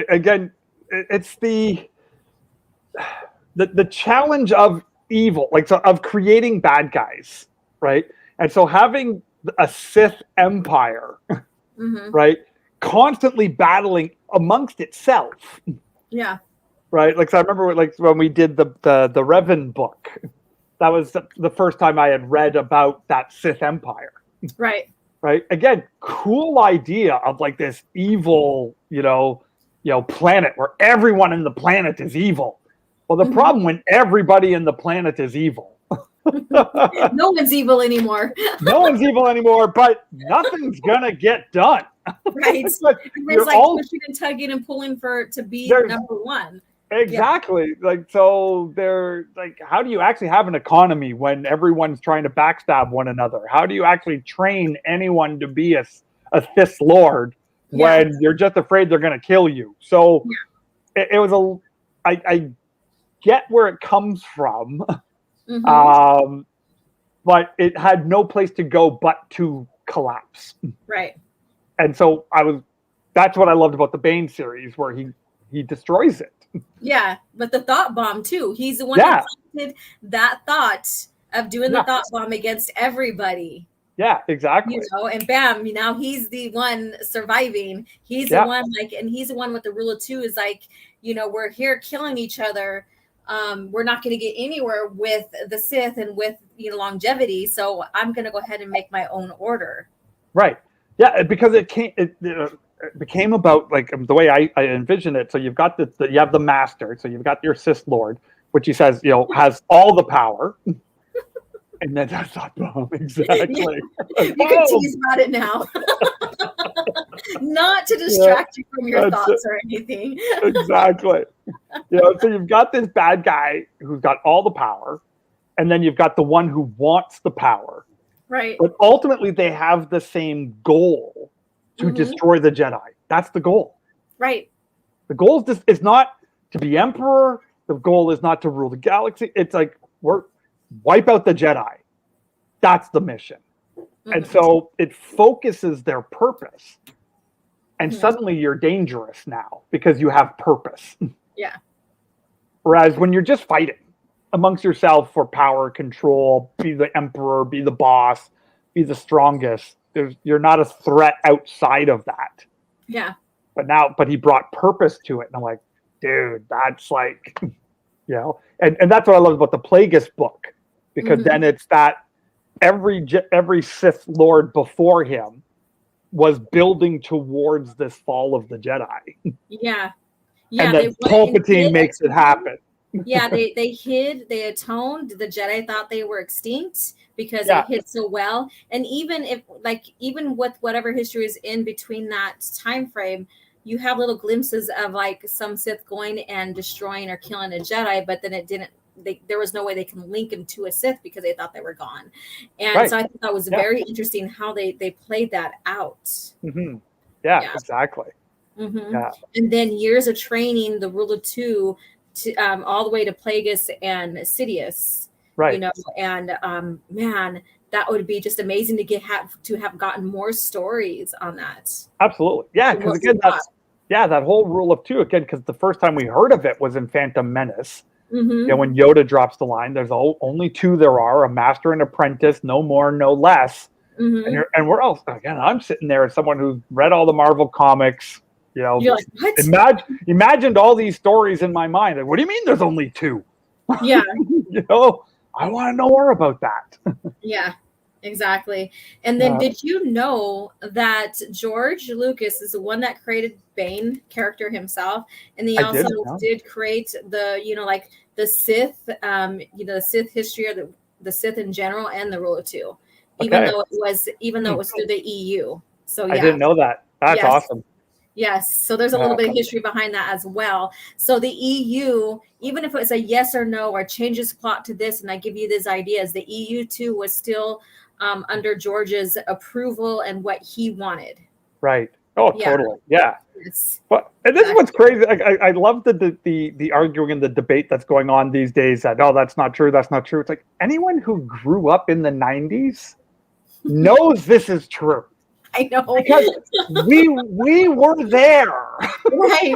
Again, it's the challenge of evil, of creating bad guys, right? And so having a Sith empire, right, constantly battling amongst itself. Yeah. Right. So I remember when we did the Revan book, that was the first time I had read about that Sith empire. Right. Right. Again, cool idea of this evil, planet where everyone in the planet is evil. Well, the problem when everybody in the planet is evil. No one's evil anymore. No one's evil anymore, but nothing's gonna get done. Right. It's like pushing and tugging and pulling to be number one. Exactly. Yeah. So they're how do you actually have an economy when everyone's trying to backstab one another? How do you actually train anyone to be a Sith Lord when you're just afraid they're going to kill you? So it was I get where it comes from, but it had no place to go but to collapse. Right. And so that's what I loved about the Bane series, where he destroys it. Yeah, but the thought bomb too. He's the one that planted that thought of doing the thought bomb against everybody. Yeah, exactly. And bam, now he's the one surviving. He's the one and he's the one with the rule of two is we're here killing each other. We're not going to get anywhere with the Sith and with longevity. So I'm going to go ahead and make my own order. Right. Yeah, because it became about the way I envision it. So you've got you have the master. So you've got your Sith Lord, which he says has all the power, and then that's not bomb exactly. You can tease about it now, not to distract you from your thoughts or anything. Exactly. So you've got this bad guy who's got all the power, and then you've got the one who wants the power. Right. But ultimately, they have the same goal. To destroy the Jedi. That's the goal. Right. The goal is not to be emperor. The goal is not to rule the galaxy. It's wipe out the Jedi. That's the mission. And so it focuses their purpose. And suddenly you're dangerous now because you have purpose. Yeah. Whereas when you're just fighting amongst yourself for power, control, be the emperor, be the boss, be the strongest, you're not a threat outside of that. Yeah. But he brought purpose to it. And I'm like, dude, that's and that's what I love about the Plagueis book, because then it's that every Sith Lord before him was building towards this fall of the Jedi. Yeah. And then Palpatine makes it happen. Yeah, they atoned. The Jedi thought they were extinct because they hid so well. And even with whatever history is in between that time frame, you have little glimpses of like some Sith going and destroying or killing a Jedi, but then it didn't. There was no way they can link him to a Sith because they thought they were gone. And so I thought that was very interesting how they played that out. Mm-hmm. Yeah, exactly. Mm-hmm. Yeah. And then years of training the Rule of Two to all the way to Plagueis and Sidious. Right. You know, and man, that would be just amazing to have gotten more stories on that. Absolutely. Yeah, because again, that whole Rule of Two, again, because the first time we heard of it was in Phantom Menace. Mm-hmm. You know, when Yoda drops the line, there's only two there are, a master and apprentice, no more, no less. Mm-hmm. And we're all, again, I'm sitting there as someone who's read all the Marvel comics, you know, you're like, what? Imagined all these stories in my mind. Like, what do you mean there's only two? Yeah. You know, I want to know more about that. Yeah, exactly. And then did you know that George Lucas is the one that created Bane character himself? And he also did create the, you know, like the Sith, you know, the Sith history or the Sith in general and the Rule of Two, even though it was through the EU. So yeah. I didn't know that. That's awesome. Yes. So there's a little bit of history behind that as well. So the EU, even if it's a yes or no or changes plot to this, and I give you these ideas, the EU too was still under George's approval and what he wanted. Right. Oh, totally. Yeah. Yes. But and this is what's crazy. I love the arguing and the debate that's going on these days that, that's not true. That's not true. It's like anyone who grew up in the 90s knows this is true. I know. Because we were there. Right.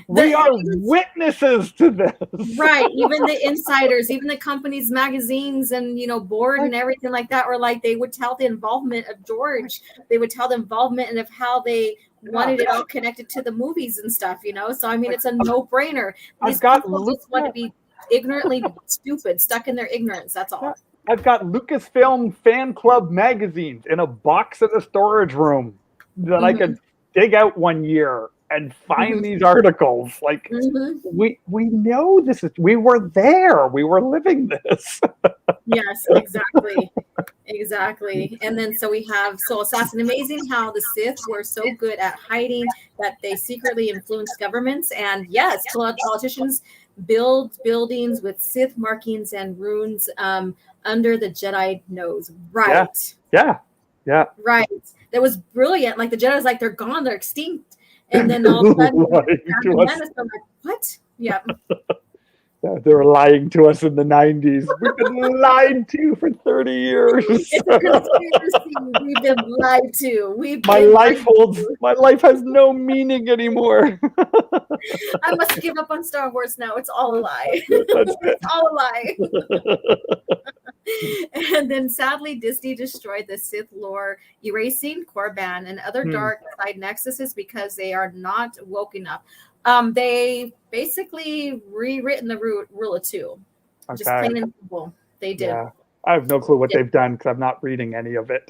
We are witnesses to this. Right. Even the insiders, even the company's magazines and, you know, board and everything like that were like, they would tell the involvement of George. They would tell the involvement and of how they wanted it all connected to the movies and stuff, you know? So, I mean, it's a no-brainer. These people just want to be ignorantly stupid, stuck in their ignorance. That's all. I've got Lucasfilm fan club magazines in a box in the storage room that I could dig out one year and find these articles. Like we know this is, we were there. We were living this. Yes, exactly. Exactly. And then so we have Assassin. Amazing how the Sith were so good at hiding that they secretly influenced governments. And yes, politicians build buildings with Sith markings and runes under the Jedi nose. Right. Yeah. Right. That was brilliant. Like the Jedi's like, they're gone, they're extinct. And then all of a sudden, I'm like, what? Yeah. They were lying to us in the 90s. We've been lied to for 30 years. It's a conspiracy. We've been lied to. My life has no meaning anymore. I must give up on Star Wars now. It's all a lie. It's all a lie. And then sadly, Disney destroyed the Sith lore, erasing Korriban and other dark side nexuses because they are not woke enough. They basically rewritten the Rule of Two. Okay. Just plain and simple. They did. Yeah. I have no clue what they've done because I'm not reading any of it.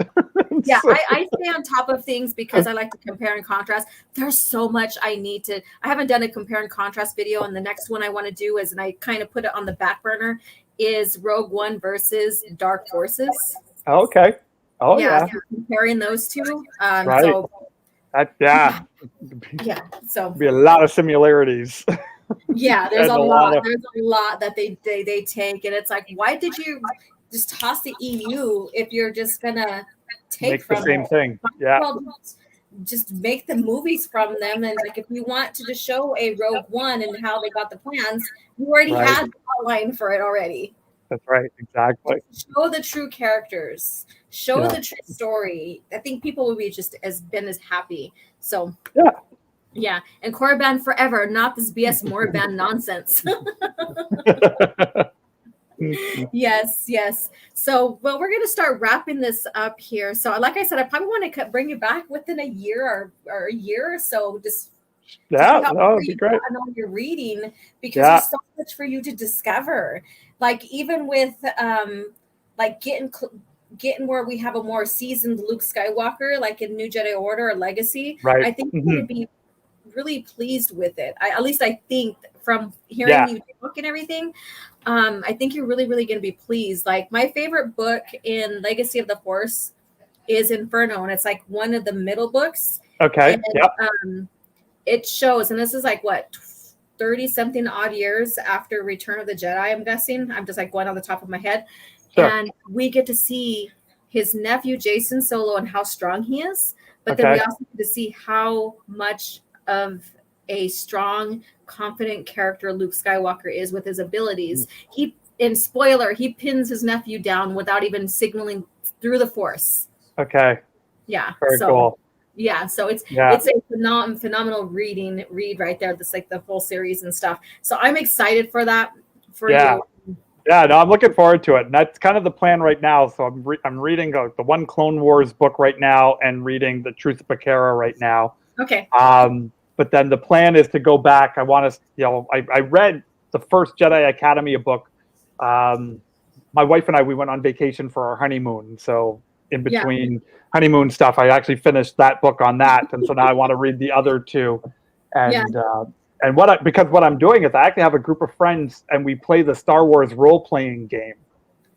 Yeah, I stay on top of things because I like to compare and contrast. There's so much I haven't done a compare and contrast video, and the next one I want to do is, and I kind of put it on the back burner, is Rogue One versus Dark Forces. Okay. Oh, yeah. So comparing those two. Right. So, yeah. So be a lot of similarities. Yeah, there's a lot. There's a lot that they take, and it's like, why did you just toss the EU if you're just gonna take the same thing? Yeah. Well, just make the movies from them, and like if you want to just show a Rogue One and how they got the plans, you already had the outline for it already. That's right. Exactly. Show the true characters. Show the true story. I think people will be just as happy. So yeah. And Korriban forever, not this BS Morriban nonsense. Yes. So, well, we're going to start wrapping this up here. So, like I said, I probably want to bring you back within a year or a year or so. Just that would be great. I know you're reading because there's so much for you to discover. Like even with like getting where we have a more seasoned Luke Skywalker, like in New Jedi Order or Legacy. Right. I think you're going to be really pleased with it. At least I think from hearing you talk and everything, I think you're really, really going to be pleased. Like my favorite book in Legacy of the Force is Inferno, and it's like one of the middle books. Okay. And, it shows, and this is like what 30 something odd years after Return of the Jedi, I'm guessing. I'm just like going on the top of my head. Sure. And we get to see his nephew Jason Solo and how strong he is, but then we also get to see how much of a strong, confident character Luke Skywalker is with his abilities. He pins his nephew down without even signaling through the Force. Okay. Yeah. Very cool. Yeah, so it's a phenomenal read right there. That's like the full series and stuff. So I'm excited for that for you. Yeah, no, I'm looking forward to it. And that's kind of the plan right now. So I'm reading the one Clone Wars book right now and reading the Truth of Bakara right now. Okay. But then the plan is to go back. I want to, I read the first Jedi Academy book. My wife and I, we went on vacation for our honeymoon. So in between honeymoon stuff, I actually finished that book on that. And so now I want to read the other two. And because what I'm doing is I actually have a group of friends and we play the Star Wars role-playing game.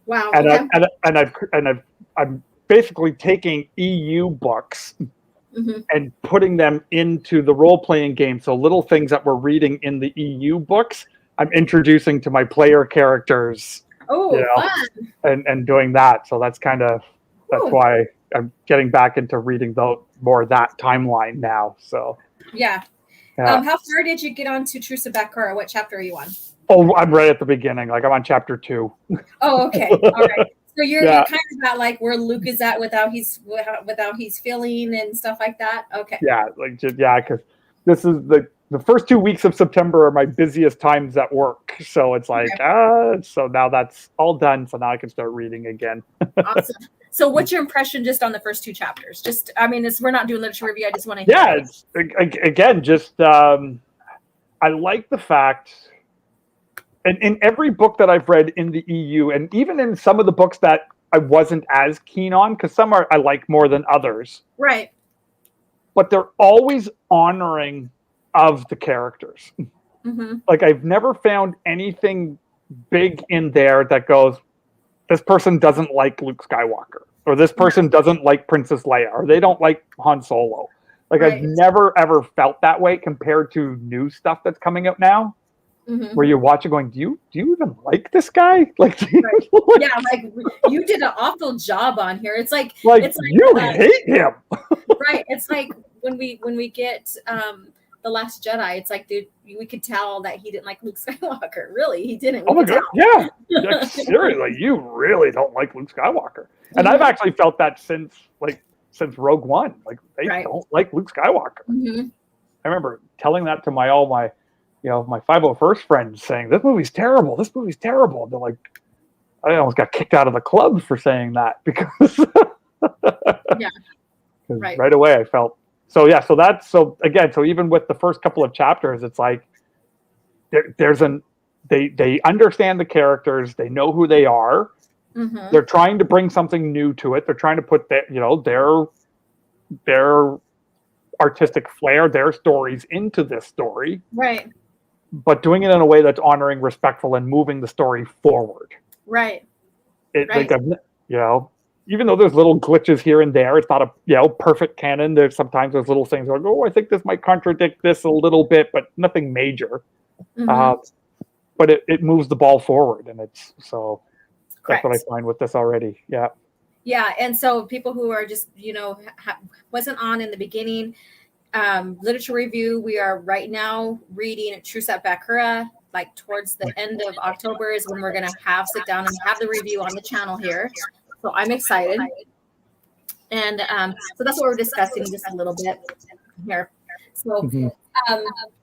Wow. And I'm basically taking EU books and putting them into the role-playing game. So little things that we're reading in the EU books, I'm introducing to my player characters. Fun. And doing that. So that's why I'm getting back into reading more of that timeline now. So how far did you get on to Truce of Bakara? What chapter are you on? Oh, I'm right at the beginning. Like I'm on chapter 2. Oh, okay. All right. So you're kind of at like where Luke is at without he's feeling and stuff like that. Okay. Yeah, because this is the first 2 weeks of September are my busiest times at work. So it's like, so now that's all done. So now I can start reading again. Awesome. So what's your impression just on the first 2 chapters? Just, I mean, we're not doing literature review. I just want to hear I like the fact, and in every book that I've read in the EU, and even in some of the books that I wasn't as keen on, because some I like more than others. Right. But they're always honoring of the characters. Like I've never found anything big in there that goes, this person doesn't like Luke Skywalker, or this person doesn't like Princess Leia, or they don't like Han Solo. Like I've never ever felt that way compared to new stuff that's coming out now, where you're watching going, do you even like this guy? Like, like you did an awful job on here. It's like you hate him. Right. It's like when we get The Last Jedi, it's like, dude, we could tell that he didn't like Luke Skywalker. Really, he didn't. Oh my God, yeah. Seriously, you really don't like Luke Skywalker. And I've actually felt that since Rogue One. Like they don't like Luke Skywalker. I remember telling that to my 501st friends, saying, "This movie's terrible. This movie's terrible." And they're like, I almost got kicked out of the club for saying that because right away I felt. So so even with the first couple of chapters, it's like they understand the characters, they know who they are. They're trying to bring something new to it. They're trying to put their artistic flair, their stories into this story. Right. But doing it in a way that's honoring, respectful, and moving the story forward. Right. Like even though there's little glitches here and there, it's not a perfect canon. There's little things like, I think this might contradict this a little bit, but nothing major. But it moves the ball forward, and that's what I find with this already. Yeah. Yeah, and so people who are just wasn't on in the beginning, literature review. We are right now reading Truce at Bakara. Like towards the end of October is when we're gonna sit down and have the review on the channel here. So I'm excited. And so that's what we're discussing just a little bit here. So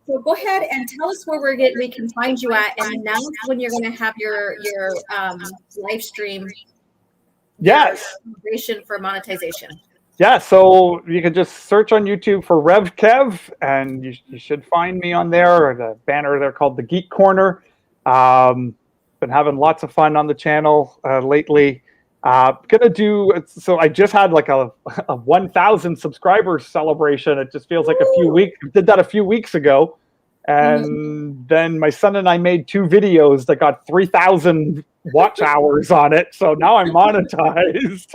so go ahead and tell us where we can find you at, and announce when you're going to have your live stream. Yes. For monetization. Yeah, so you can just search on YouTube for RevKev, and you should find me on there, or the banner there called the Geek Corner. Been having lots of fun on the channel lately. I just had like a 1,000 subscribers celebration. It just feels like a few weeks. Did that a few weeks ago, And then my son and I made 2 videos that got 3,000 watch hours on it. So now I'm monetized.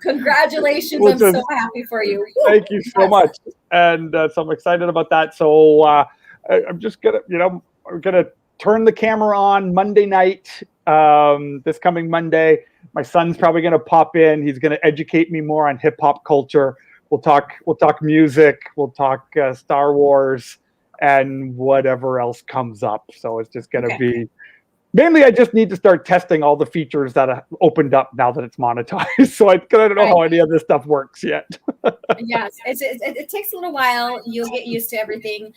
Congratulations. I'm so happy for you. Thank you so much. And so I'm excited about that. So I'm just going to, we're going to turn the camera on Monday night, this coming Monday. My son's probably going to pop in. He's going to educate me more on hip hop culture. We'll talk music. We'll talk Star Wars and whatever else comes up. So it's just going to be, mainly I just need to start testing all the features that have opened up now that it's monetized. So I don't know how any of this stuff works yet. Yes, it takes a little while. You'll get used to everything.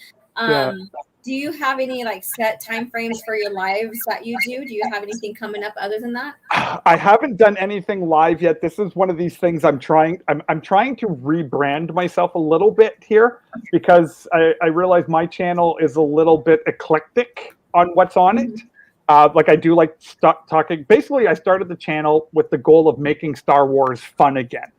Do you have any like set time frames for your lives that you do? Do you have anything coming up other than that? I haven't done anything live yet. This is one of these things I'm trying to rebrand myself a little bit here, because I realize my channel is a little bit eclectic on what's on it. Like I do like talking. Basically, I started the channel with the goal of making Star Wars fun again.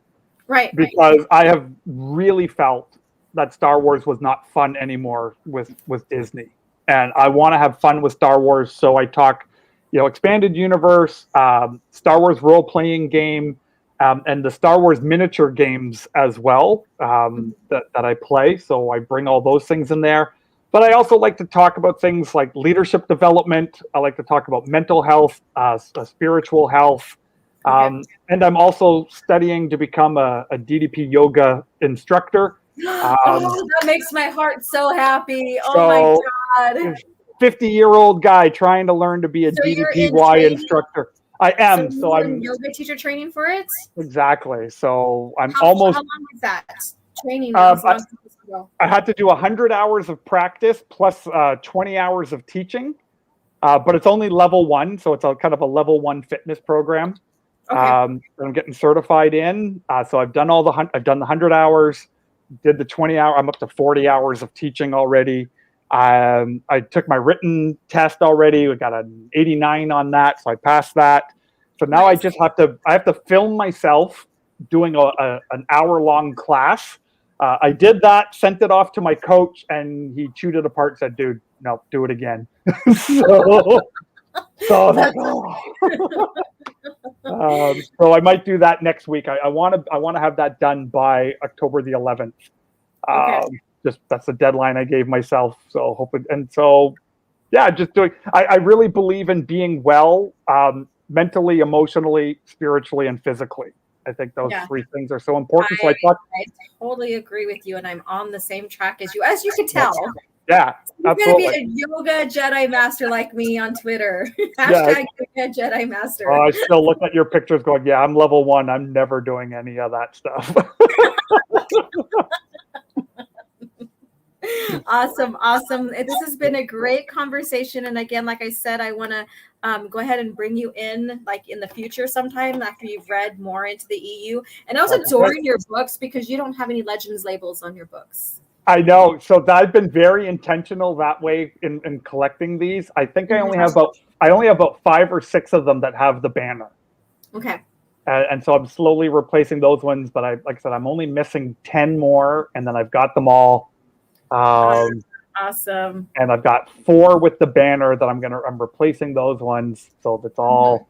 Right. Because I have really felt that Star Wars was not fun anymore with Disney. And I want to have fun with Star Wars. So I talk, expanded universe, Star Wars role-playing game, and the Star Wars miniature games as well, that I play. So I bring all those things in there. But I also like to talk about things like leadership development. I like to talk about mental health, spiritual health. And I'm also studying to become a DDP yoga instructor. That makes my heart so happy. Oh my God. 50-year-old guy trying to learn to be a DDPY instructor. I am. So I'm yoga teacher training for it. Exactly. So I'm How long was that training? I had to do 100 hours of practice plus 20 hours of teaching, but it's only level 1, so it's kind of a level 1 fitness program. I'm getting certified in. So I've done I've done the 100 hours. Did the 20 hour, I'm up to 40 hours of teaching already. I took my written test already. We got an 89 on that, so I passed that. So now I have to film myself doing an hour-long class. I did that, sent it off to my coach, and he chewed it apart and said, dude, no, do it again. So I might do that next week. I want to have that done by October the 11th. Just that's the deadline I gave myself. So hoping, and so just doing. I really believe in being well, mentally, emotionally, spiritually, and physically. I think those 3 things are so important. I totally agree with you, and I'm on the same track as you can tell. Yeah, you're going to be a yoga Jedi master like me on Twitter. Hashtag yoga Jedi master. I still look at your pictures going, I'm level 1. I'm never doing any of that stuff. Awesome. This has been a great conversation. And again, like I said, I want to go ahead and bring you in like in the future sometime after you've read more into the EU. And I was adoring your books because you don't have any Legends labels on your books. I know. So I've been very intentional that way in collecting these. I think I only have about 5 or 6 of them that have the banner. Okay. And so I'm slowly replacing those ones. But like I said, I'm only missing 10 more, and then I've got them all. Awesome. And I've got 4 with the banner that I'm replacing those ones. So it's all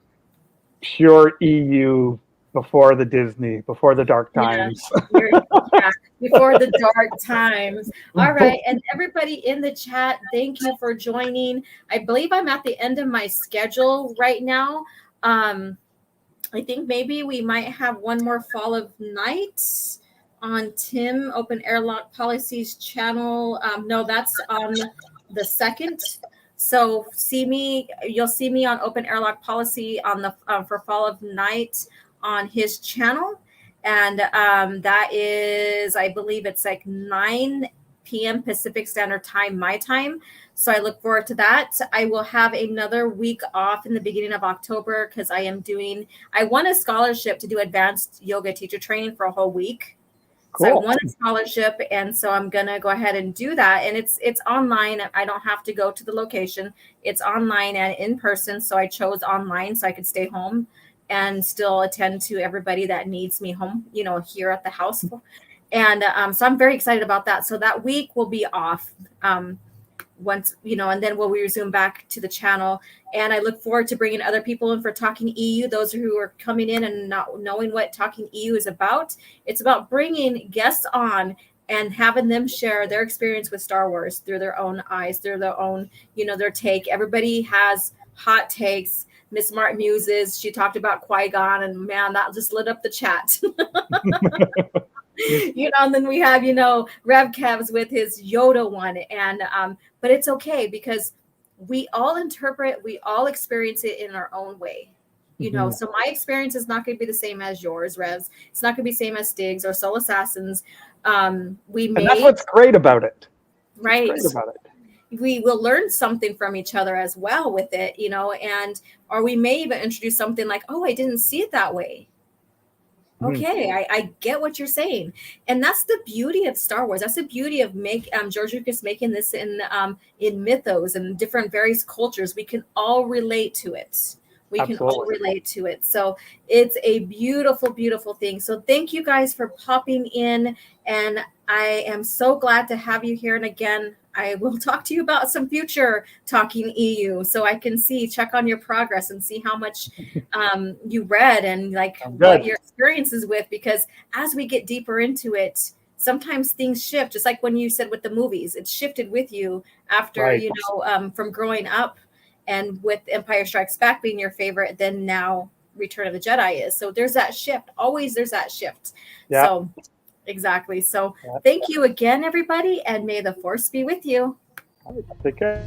pure EU before the Disney, before the dark times. Before the dark times. All right. And everybody in the chat, thank you for joining. I believe I'm at the end of my schedule right now. I think maybe we might have one more Fall of Night on Tim Open Airlock Policies channel. No, that's on the 2nd. So you'll see me on Open Airlock Policy on the for Fall of Night on his channel. And that is, I believe it's like 9 p.m. Pacific Standard Time, my time. So I look forward to that. I will have another week off in the beginning of October because I won a scholarship to do advanced yoga teacher training for a whole week. Cool. So I won a scholarship, and so I'm going to go ahead and do that. And it's online. I don't have to go to the location. It's online and in person. So I chose online so I could stay home and still attend to everybody that needs me home, here at the house. And so I'm very excited about that. So that week will be off. once, and then we'll resume back to the channel. And I look forward to bringing other people in for Talking EU. Those who are coming in and not knowing what Talking EU is about, it's about bringing guests on and having them share their experience with Star Wars through their own eyes, through their own, their take. Everybody has hot takes. Miss Martin muses. She talked about Qui-Gon, and man, that just lit up the chat. And then we have, RevKev's with his Yoda one. And but it's okay because we all interpret, we all experience it in our own way. So my experience is not going to be the same as yours, Revs. It's not going to be the same as Stig's or Soul Assassins. And that's what's great about it. Right. Great about it. We will learn something from each other as well with it, or we may even introduce something like, oh, I didn't see it that way. Okay, I get what you're saying. And that's the beauty of Star Wars. That's the beauty of George Lucas making this in mythos and different various cultures. We can all relate to it. Can all relate to it. So it's a beautiful, beautiful thing. So thank you guys for popping in. And I am so glad to have you here. And again, I will talk to you about some future Talking EU so I can check on your progress and see how much you read and what your experience is with, because as we get deeper into it, sometimes things shift, just like when you said with the movies, it shifted with you after, from growing up and with Empire Strikes Back being your favorite, then now Return of the Jedi is. So there's that shift. Always there's that shift. Yeah. So exactly. So thank you again, everybody, and may the Force be with you. Take care.